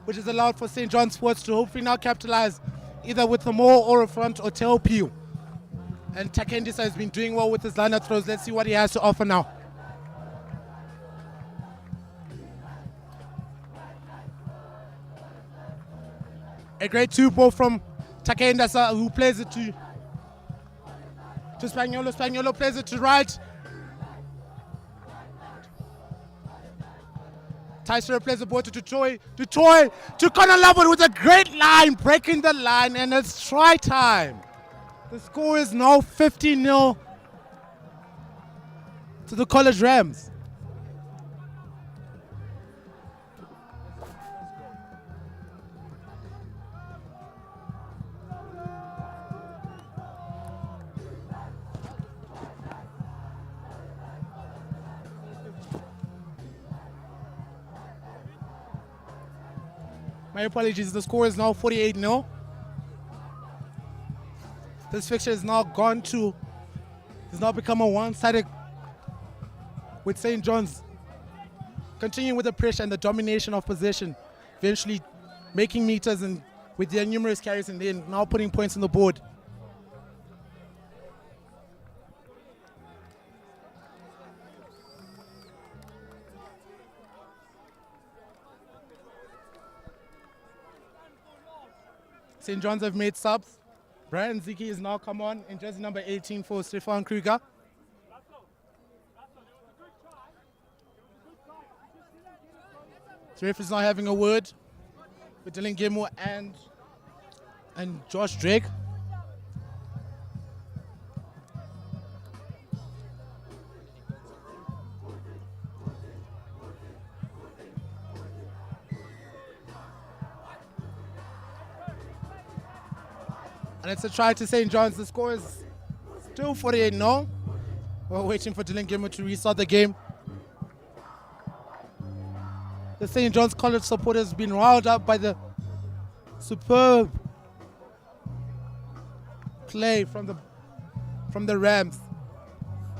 which has allowed for St. John's Sports to hopefully now capitalize either with a more or a front or tail peel. And Takendisa has been doing well with his liner throws. Let's see what he has to offer now. A great 2-ball from Takendisa, who plays it to Spagnolo. Spagnolo plays it to right. Tyser plays the ball to Tutoy. Tutoy to Connor Lovett with a great line, breaking the line, and it's try time. The score is now 50-0 to the College Rams. My apologies, the score is now 48-0. This fixture is now has now become a one-sided with St. John's continuing with the pressure and the domination of possession, eventually making meters and with their numerous carries and then now putting points on the board. St. John's have made subs. Brian Ziki is now come on in jersey number 18 for Stefan Kruger. The ref is now having a word with Dylan Gilmore and Josh Drake. And it's a try to St. John's. The score is still 48-0. We're waiting for Dylan Gilmore to restart the game. The St. John's College supporters have been riled up by the superb play from the Rams,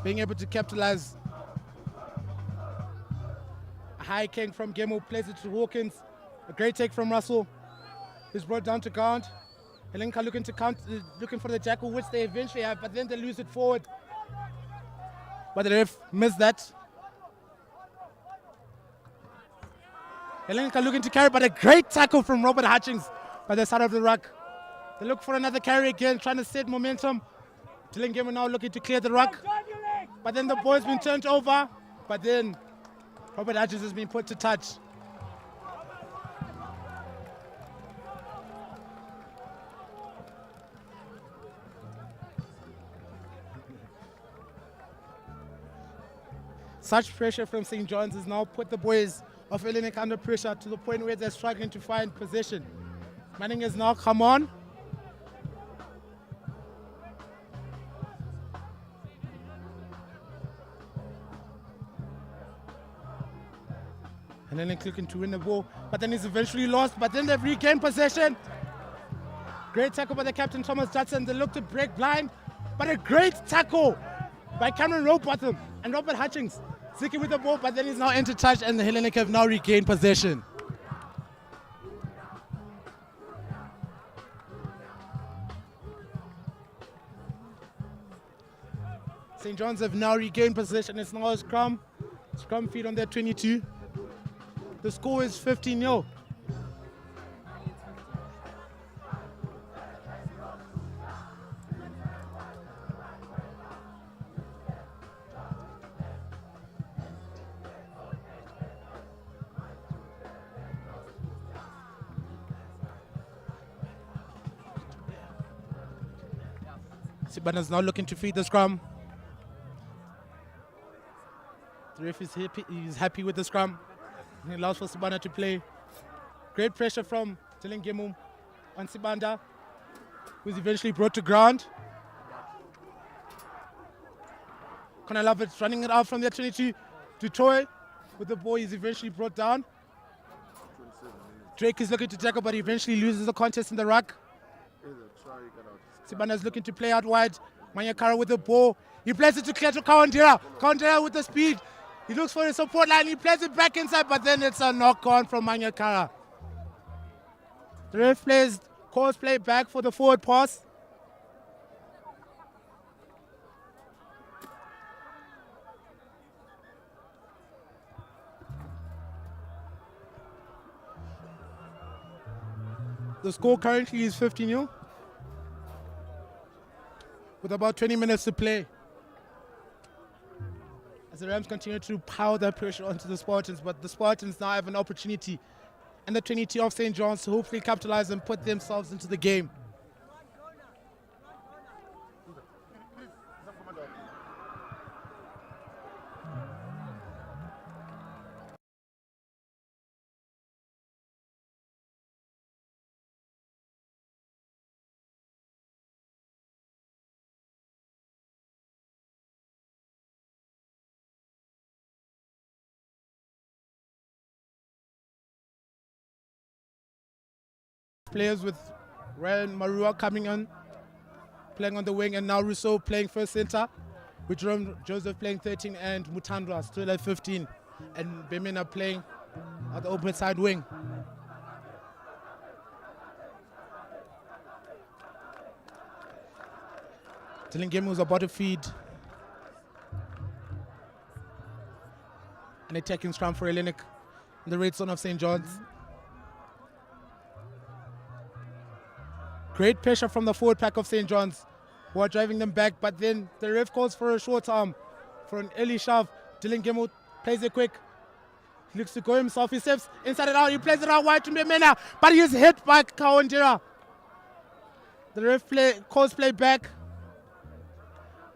being able to capitalize. A high kick from Gilmore, plays it to Hawkins. A great take from Russell, who's brought down to count. Hellenic looking for the jackal, which they eventually have, but then they lose it forward. But the ref missed that. Hellenic looking to carry, but a great tackle from Robert Hutchings by the side of the ruck. They look for another carry again, trying to set momentum. Dylan Gilmore now looking to clear the ruck. But then the ball's been turned over. But then Robert Hutchings has been put to touch. Such pressure from St. John's has now put the boys of Hellenic under pressure to the point where they're struggling to find position. Manning has now come on. Hellenic looking to win the ball, but then he's eventually lost, but then they've regained possession. Great tackle by the captain, Thomas Judson. They look to break blind, but a great tackle by Cameron Rowbottom and Robert Hutchings. Ziki with the ball, but then he's now into touch, and the Hellenic have now regained possession. St. John's have now regained possession. It's now a scrum. Scrum feed on their 22. The score is 15-0. Sibana's now looking to feed the scrum. The ref is happy, he's happy with the scrum. He allows for Sibana to play. Great pressure from Dylan Gilmore on Sibanda, who's eventually brought to ground. Connor Lovett's running it out from their 22 to Toy. With the ball, he's eventually brought down. Drake is looking to tackle, but he eventually loses the contest in the ruck. Sibana's looking to play out wide. Manyakara with the ball. He plays it to Kleto Kawandira. Kawandira with the speed. He looks for the support line. He plays it back inside, but then it's a knock-on from Manyakara. The ref calls play back for the forward pass. The score currently is 15-0. With about 20 minutes to play. As the Rams continue to pile their pressure onto the Spartans, but the Spartans now have an opportunity and the 22 of St. John's to hopefully capitalize and put themselves into the game. Players with Ryan Marua coming on, playing on the wing, and now Rousseau playing first center, with Jerome Joseph playing 13 and Mutandwa still at 15, and Bemina playing at the open side wing. Dylan Gemu was about to feed. An attacking scrum for Hellenic in the red zone of St. John's. Great pressure from the forward pack of St. John's, who are driving them back, but then the ref calls for a short arm, for an early shove. Dylan Gemu plays it quick. He looks to go himself. He steps inside and out. He plays it out wide to Mbemena, but he is hit by Kawandira. The ref calls play back,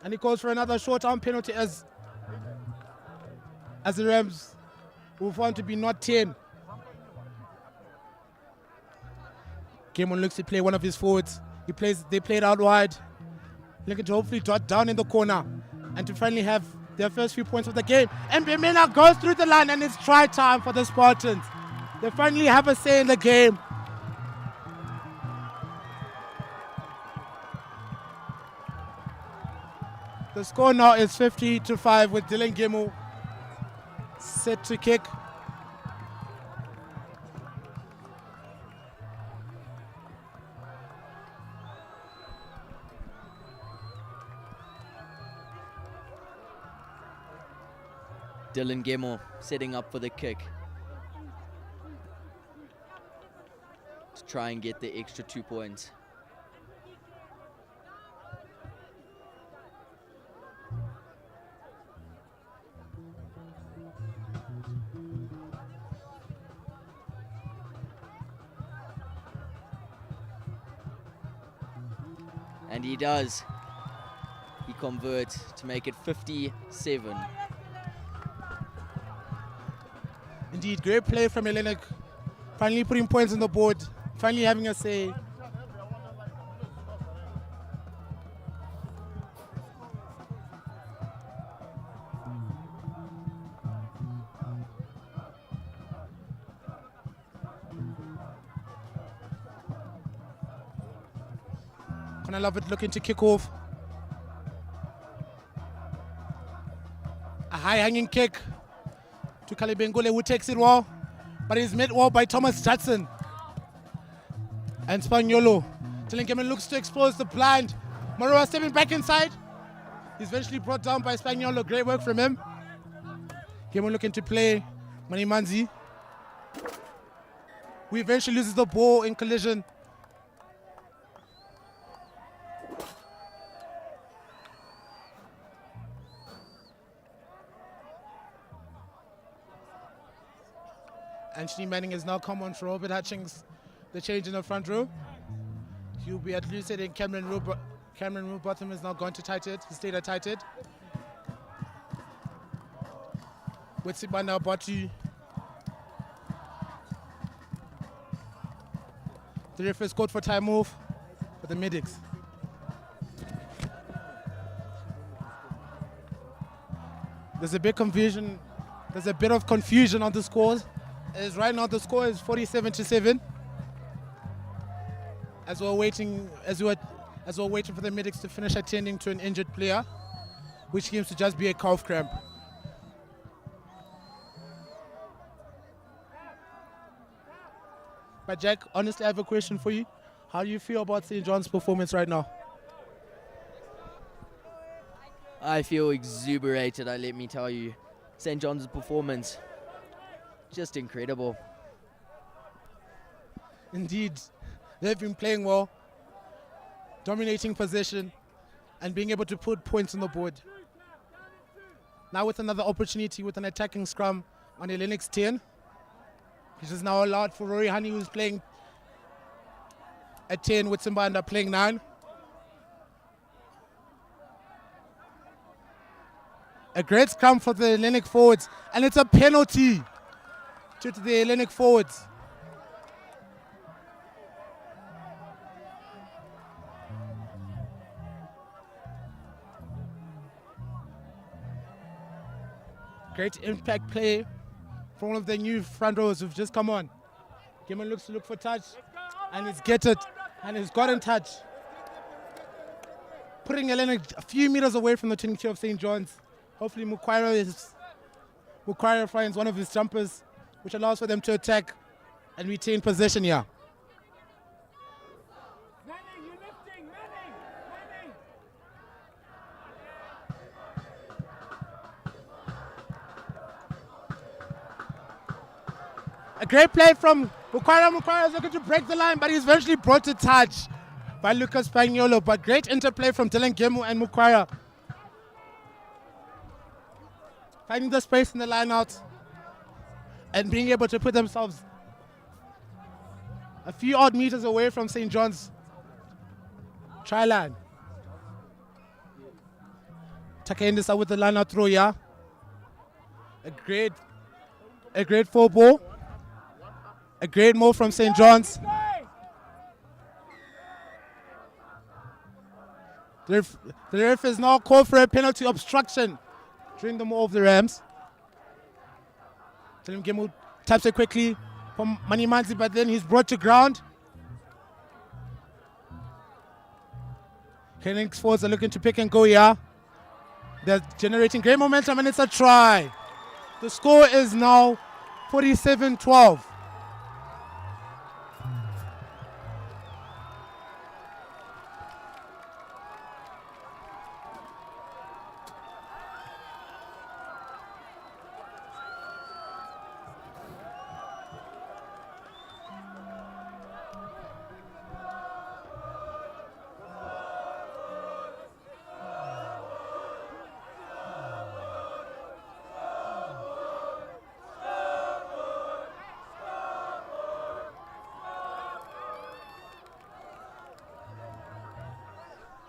and he calls for another short arm penalty as the Rams will found to be not 10. Game on looks to play one of his forwards. They play it out wide, looking to hopefully dot down in the corner and to finally have their first few points of the game. And Mbemena goes through the line, and it's try time for the Spartans. They finally have a say in the game. The score now is 50-5 with Dylan Gemu set to kick. Dylan Gemu setting up for the kick to try and get the extra 2 points. And he does. He converts to make it 57. Indeed, great play from Hellenic. Finally putting points on the board. Finally having a say. I love it, looking to kick off. A high hanging kick to Kalibengule, who takes it well, but he's met well by Thomas Judson. And Spaniolo. Dylan Gemu looks to expose the blind. Moroa stepping back inside. He's eventually brought down by Spaniolo. Great work from him. Gemu looking to play Manimanzi, who eventually loses the ball in collision. Anthony Manning has now come on for Robert Hutchings, the change in the front row. He'll be at Lucid, and Cameron Rubbotham is now gone to tight head. He stayed at tight head. With Sibana Batu. The referee scored for time off for the medics. There's a bit confusion. There's a bit of confusion on the scores. As right now the score is 47-7. As we're waiting for the medics to finish attending to an injured player, which seems to just be a calf cramp. But Jack, honestly, I have a question for you. How do you feel about St. John's performance right now? I feel exuberated, let me tell you. St. John's performance, just incredible. Indeed, they've been playing well, dominating possession, and being able to put points on the board. Now with another opportunity with an attacking scrum on Hellenic's 10, which is now allowed for Rory Honey, who's playing at 10 with Simbanda playing 9. A great scrum for the Hellenic forwards, and it's a penalty to the Hellenic forwards. Great impact play from one of the new front rows who've just come on. Gaiman looks to look for touch, and he's get it, and he's got in touch. Putting Hellenic a few meters away from the 22 of St. John's. Hopefully Mukwara finds one of his jumpers, which allows for them to attack and retain possession here. great play from Mukwara. Mukwara is looking to break the line, but he's eventually brought to touch by Lucas Pagnolo. But great interplay from Dylan Gemu and Mukwara. Finding the space in the line out and being able to put themselves a few odd meters away from St. John's try line. Takendisa with the line out throw, yeah. A great full ball. A great move from St. John's. The ref is now called for a penalty obstruction during the move of the Rams. Dylan Gemu taps it quickly from Manimanzi, but then he's brought to ground. Hellenic's forwards are looking to pick and go, yeah. They're generating great momentum, and it's a try. The score is now 47-12.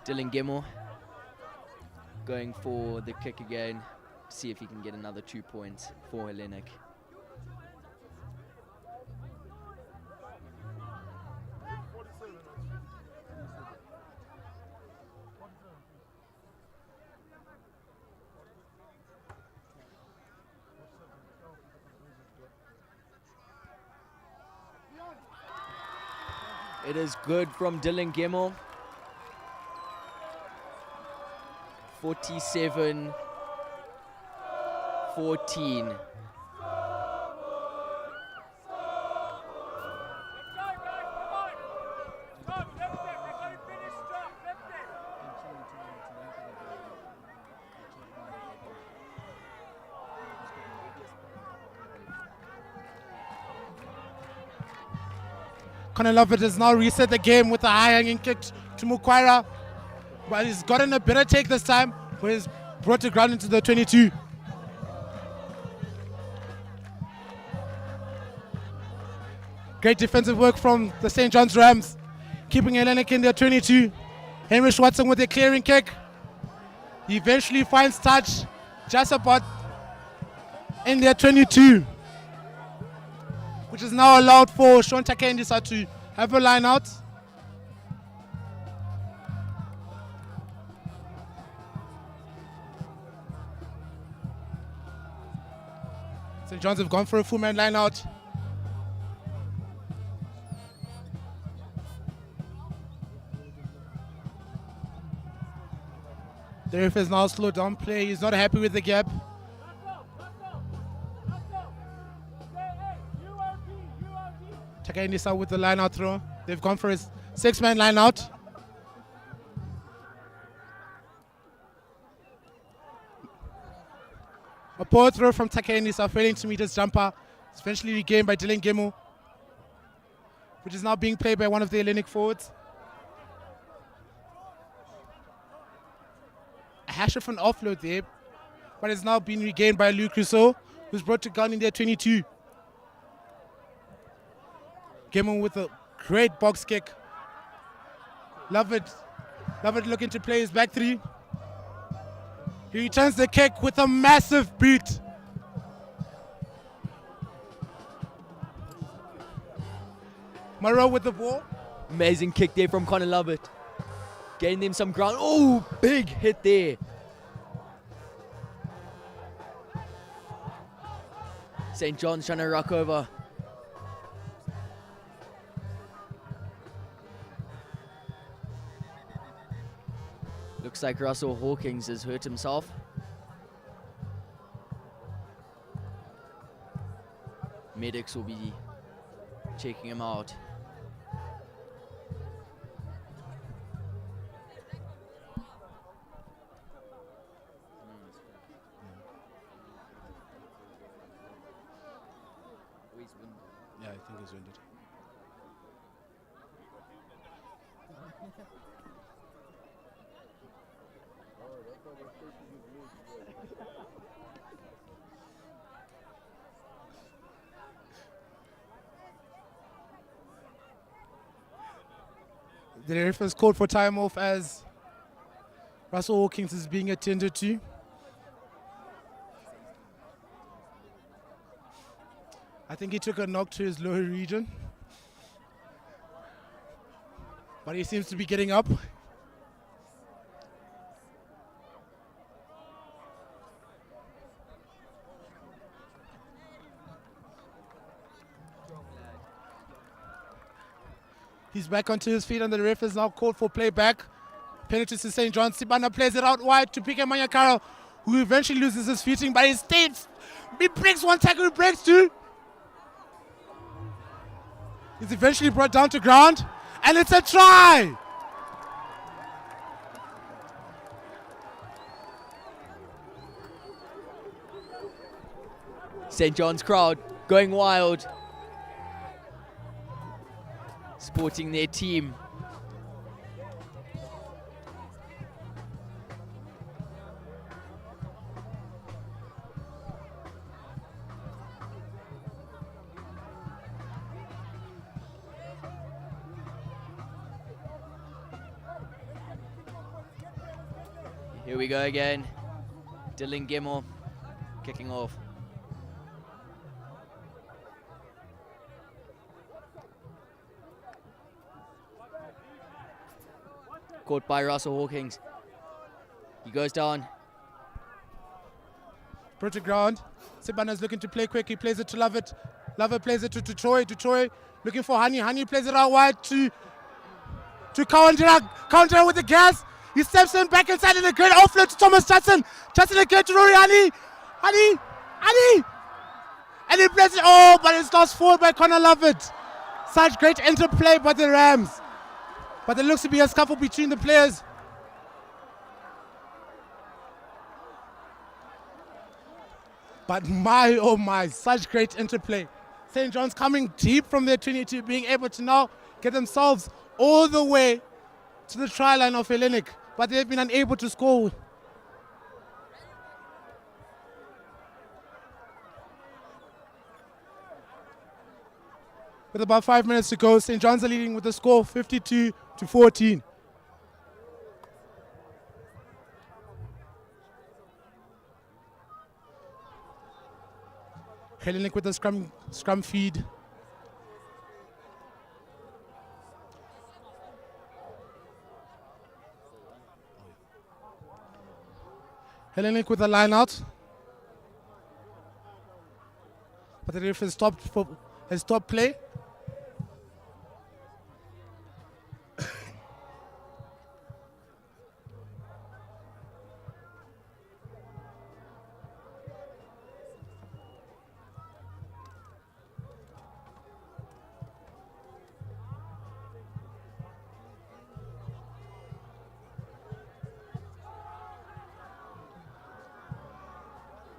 Dylan Gemmell going for the kick again, see if he can get another 2 points for Hellenic. It is good from Dylan Gemmell. 47-14. Connor Lovett has now reset the game with a high-hanging kick to Mukwara. But he's gotten a better take this time, where he's brought the ground into the 22. Great defensive work from the St. John's Rams, keeping Hellenic in their 22. Henry Schwartzen with a clearing kick. He eventually finds touch just about in their 22, which is now allowed for Sean Takendisa to have a line out. St. John's have gone for a full-man line out. The ref has now slowed down play. He's not happy with the gap. Takendisa with the line out throw. They've gone for a 6-man line out. A poor throw from Takendisa, failing to meet his jumper. It's eventually regained by Dylan Gemu, which is now being played by one of the Hellenic forwards. A hash of an offload there, but it's now been regained by Luke Rousseau, who's brought to ground in their 22. Gemu with a great box kick. Love it looking to play his back three. He returns the kick with a massive beat. Monroe with the ball. Amazing kick there from Connor Lovett. Gained them some ground. Oh, big hit there. St. John's trying to ruck over. Looks like Russell Hawkins has hurt himself. Medics will be checking him out. The ref has called for time off as Russell Hawkins is being attended to. I think he took a knock to his lower region, but he seems to be getting up. He's back onto his feet and the ref is now called for playback. Penalty to St. John's. Sibana plays it out wide to Pike Manyakaro, who eventually loses his footing, but he stays. He breaks one tackle, he breaks two. He's eventually brought down to ground, and it's a try! St. John's crowd going wild, supporting their team. Here we go again. Dylan Gemmell kicking off. Caught by Russell Hawkins. He goes down. Brought to ground. Sibana's looking to play quick. He plays it to Lovett. Lovett plays it to Troy. To Troy looking for Honey. Honey plays it out wide to Kawandira. Kawandira with the gas. He steps in back inside in a great offload to Thomas Johnson. Johnson again to Rory Honey. Honey. And he plays it. Oh, but it's lost forward by Connor Lovett. Such great interplay by the Rams. But there looks to be a scuffle between the players. But my, oh my, such great interplay. St. John's coming deep from their 22, being able to now get themselves all the way to the try line of Hellenic. But they've been unable to score. With about 5 minutes to go, St. John's are leading with the score 52-14. Hellenic with the scrum feed. Hellenic with the line out. But the ref has stopped play.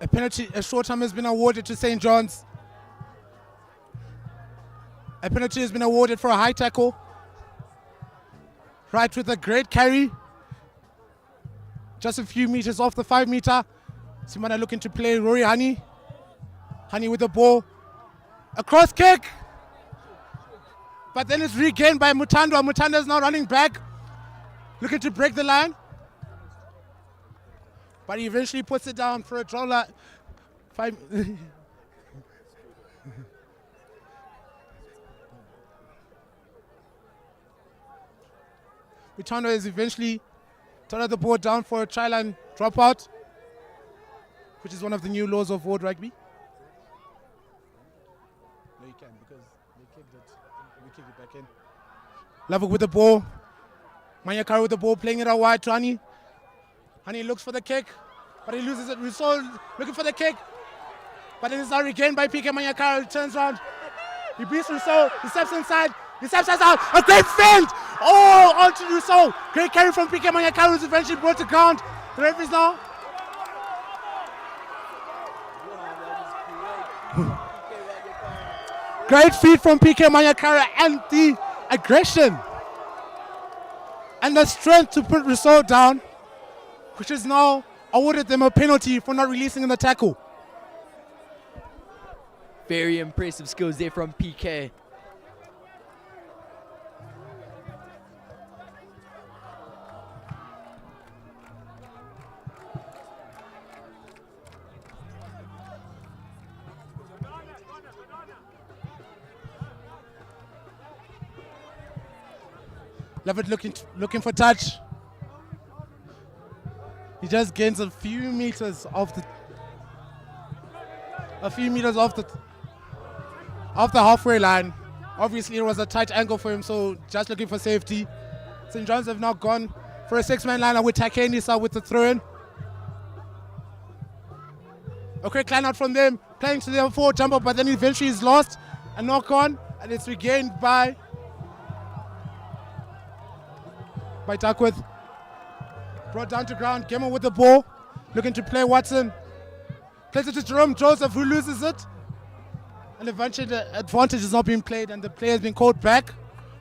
A penalty, a short time has been awarded to St. John's. A penalty has been awarded for a high tackle. Right with a great carry. Just a few meters off the 5 meter. Simana looking to play Rory Honey. Honey with the ball. A cross kick. But then it's regained by Mutandwa. Mutandwa is now running back. Looking to break the line. But he eventually puts it down for a draw line. Mutandwa is eventually turned the ball down for a try line dropout, which is one of the new laws of world rugby. No, you can, because they kicked it. We kicked it back in. Lavo with the ball. Manyakaro with the ball, playing it out wide to Honey. Honey looks for the kick, but he loses it. Rousseau looking for the kick, but then it's now regained by Pike Manyakaro. He turns around. He beats Rousseau. He steps inside. He steps out. A great feint! Oh, onto Rousseau. Great carry from Pike Manyakaro, who's eventually brought to ground. The referees now. Great feed from Pike Manyakaro and the aggression and the strength to put Rousseau down, which has now awarded them a penalty for not releasing in the tackle. Very impressive skills there from PK. Levitt looking for touch. He just gains a few meters off the halfway line. Obviously, it was a tight angle for him, so just looking for safety. St. John's have now gone for a 6-man liner with Takenisa with the throw-in. A quick line out from them, playing to their forward jumper, but then eventually is lost. A knock on, and it's regained by Duckworth. Brought down to ground, Gemma with the ball, looking to play Watson. Plays it to Jerome Joseph, who loses it. And eventually the advantage is not being played, and the player has been called back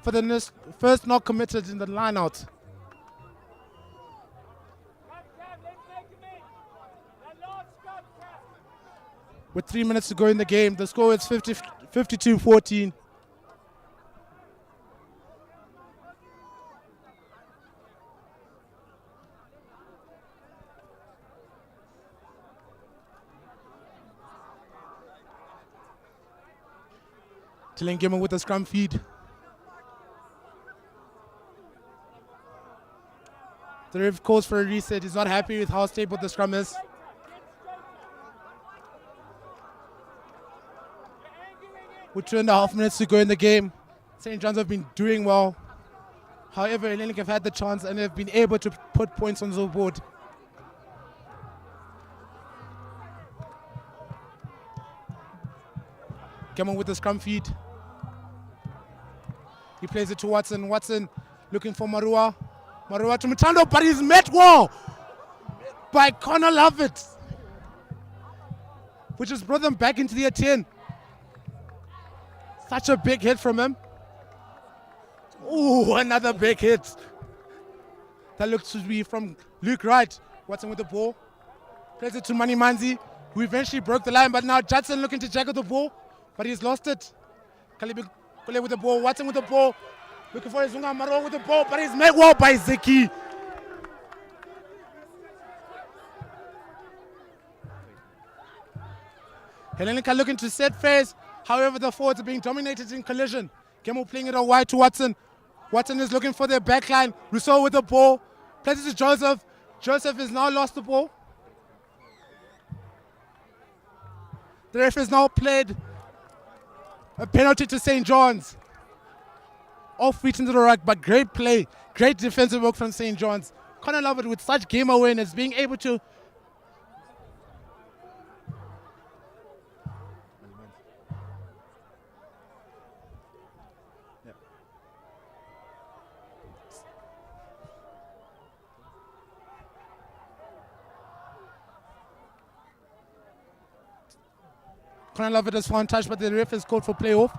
for the first knock committed in the line-out. With 3 minutes to go in the game, the score is 52-14. Tillingham with the scrum feed. The ref calls for a reset. He's not happy with how stable the scrum is. With 2.5 minutes to go in the game, St. John's have been doing well. However, Hellenic have had the chance and have been able to put points on the board. Gemma with the scrum feed. He plays it to Watson. Watson looking for Marua. Marua to Mutando, but he's met well by Connor Lovett, which has brought them back into the 10. Such a big hit from him. Ooh, another big hit. That looks to be from Luke Wright. Watson with the ball. Plays it to Mani Manzi, who eventually broke the line, but now Judson looking to jaggle the ball, but he's lost it. Kalibi Kule with the ball, Watson with the ball. Looking for Izunga Maro with the ball, but he's made well by Zeki. Hellenic are looking to set phase. However, the forwards are being dominated in collision. Gemo playing it out wide to Watson. Watson is looking for their backline. Rousseau with the ball. Plays it to Joseph. Joseph has now lost the ball. The ref has now played a penalty to St. John's. Off reach into the ruck, but great play. Great defensive work from St. John's. Connor Lovett with such game awareness, being able to Connor Lovett has found touch, but the ref has called for playoff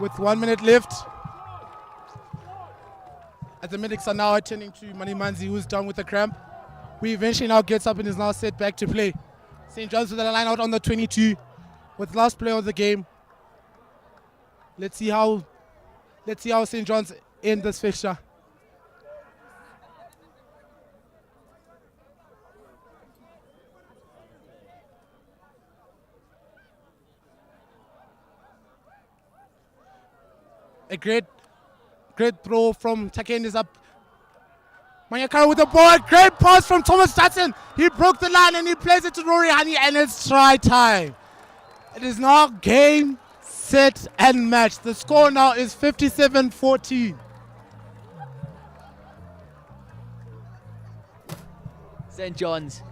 with 1 minute left. As the medics are now attending to Mani Manzi, who's down with a cramp, who eventually now gets up and is now set back to play. St. John's with the line out on the 22 with last play of the game. Let's see how St. John's end this fixture. A great throw from Taken is up. Manyakara with the ball. A great pass from Thomas Dutton. He broke the line and he plays it to Rory Honey, and it's try time. It is now game, set, and match. The score now is 57-14. St. John's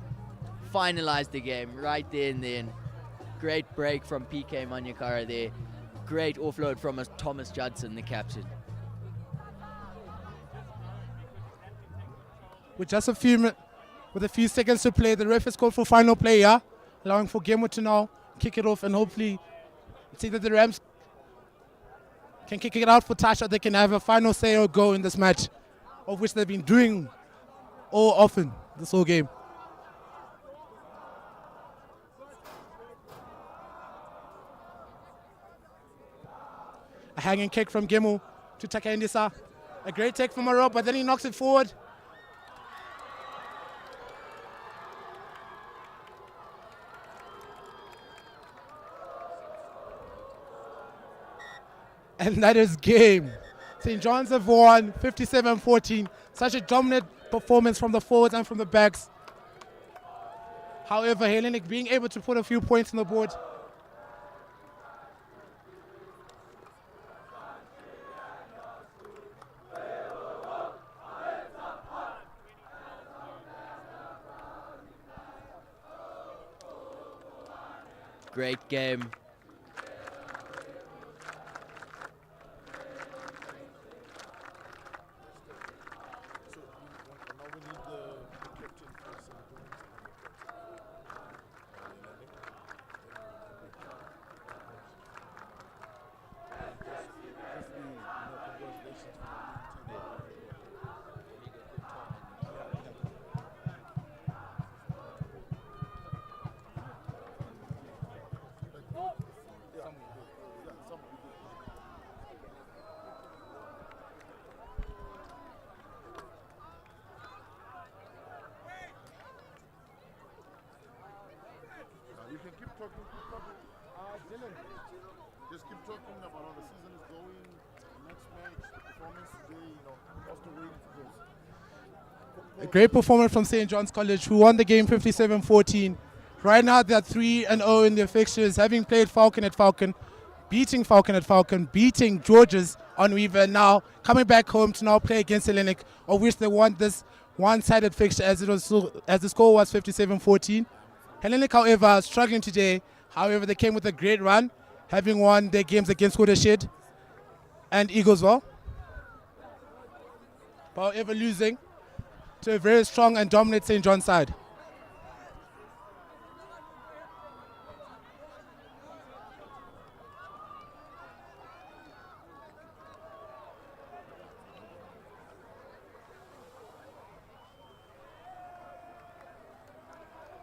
finalized the game right there and then. Great break from PK Manyakara there. Great offload from Thomas Judson, the captain. With just a few seconds to play, the ref has called for final play here, allowing for Gemo to now kick it off and hopefully see that the Rams can kick it out for Tasha. They can have a final say or go in this match. of which they've been doing all often this whole game. A hanging kick from Gemu to Takendisa. A great take from Maro, but then he knocks it forward. And that is game. St. John's have won 57-14. Such a dominant performance from the forwards and from the backs. However, Hellenic being able to put a few points on the board. Great game. You can keep talking. Dylan, just keep talking about how the season is going, the next match, the performance today, also waiting for this. A great performance from St. John's College, who won the game 57-14. Right now they're 3-0 in their fixtures, having played Falcon at Falcon, beating beating Georges on Weaver, and now coming back home to now play against Hellenic, of which they won this one-sided fixture as the score was 57-14. Hellenic, however, struggling today. However, they came with a great run, having won their games against Watershed and Eaglesville. However, losing to a very strong and dominant St. John's side.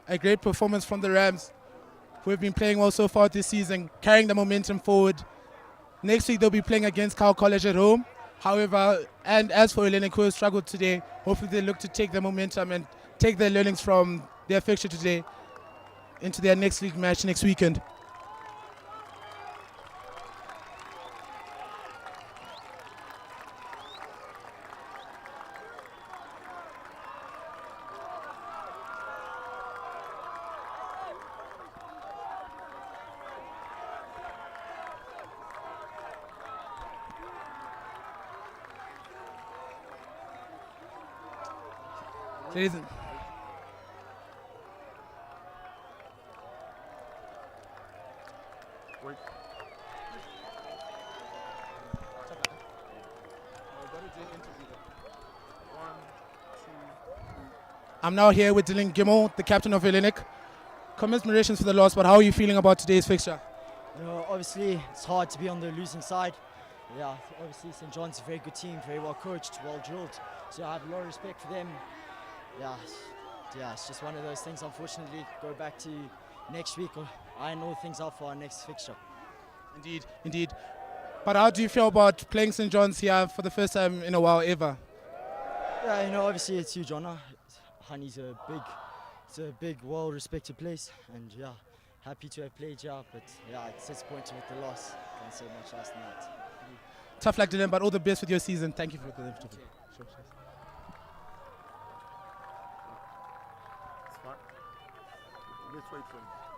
A great performance from the Rams, who have been playing well so far this season, carrying the momentum forward. Next week they'll be playing against Cal College at home. However, and as for Hellenic, who have struggled today, hopefully they look to take the momentum and take their learnings from their fixture today into their next league match next weekend. Ladies and Wait. I'm now here with Dylan Gimel, the captain of Hellenic. Commiserations for the loss, but how are you feeling about today's fixture? Obviously, it's hard to be on the losing side. Yeah, obviously St. John's a very good team, very well coached, well drilled. So I have a lot of respect for them. Yeah, it's just one of those things, unfortunately. Go back to next week, iron all things out for our next fixture. Indeed. But how do you feel about playing St. John's here for the first time in a while ever? Yeah, obviously it's huge honor. Honey's a big, well-respected place, and yeah, happy to have played here. But yeah, it's disappointing with the loss. Can't say much last night. Tough luck, Dylan, but all the best with your season. Thank you for the interview. Sure. Let's wait for him.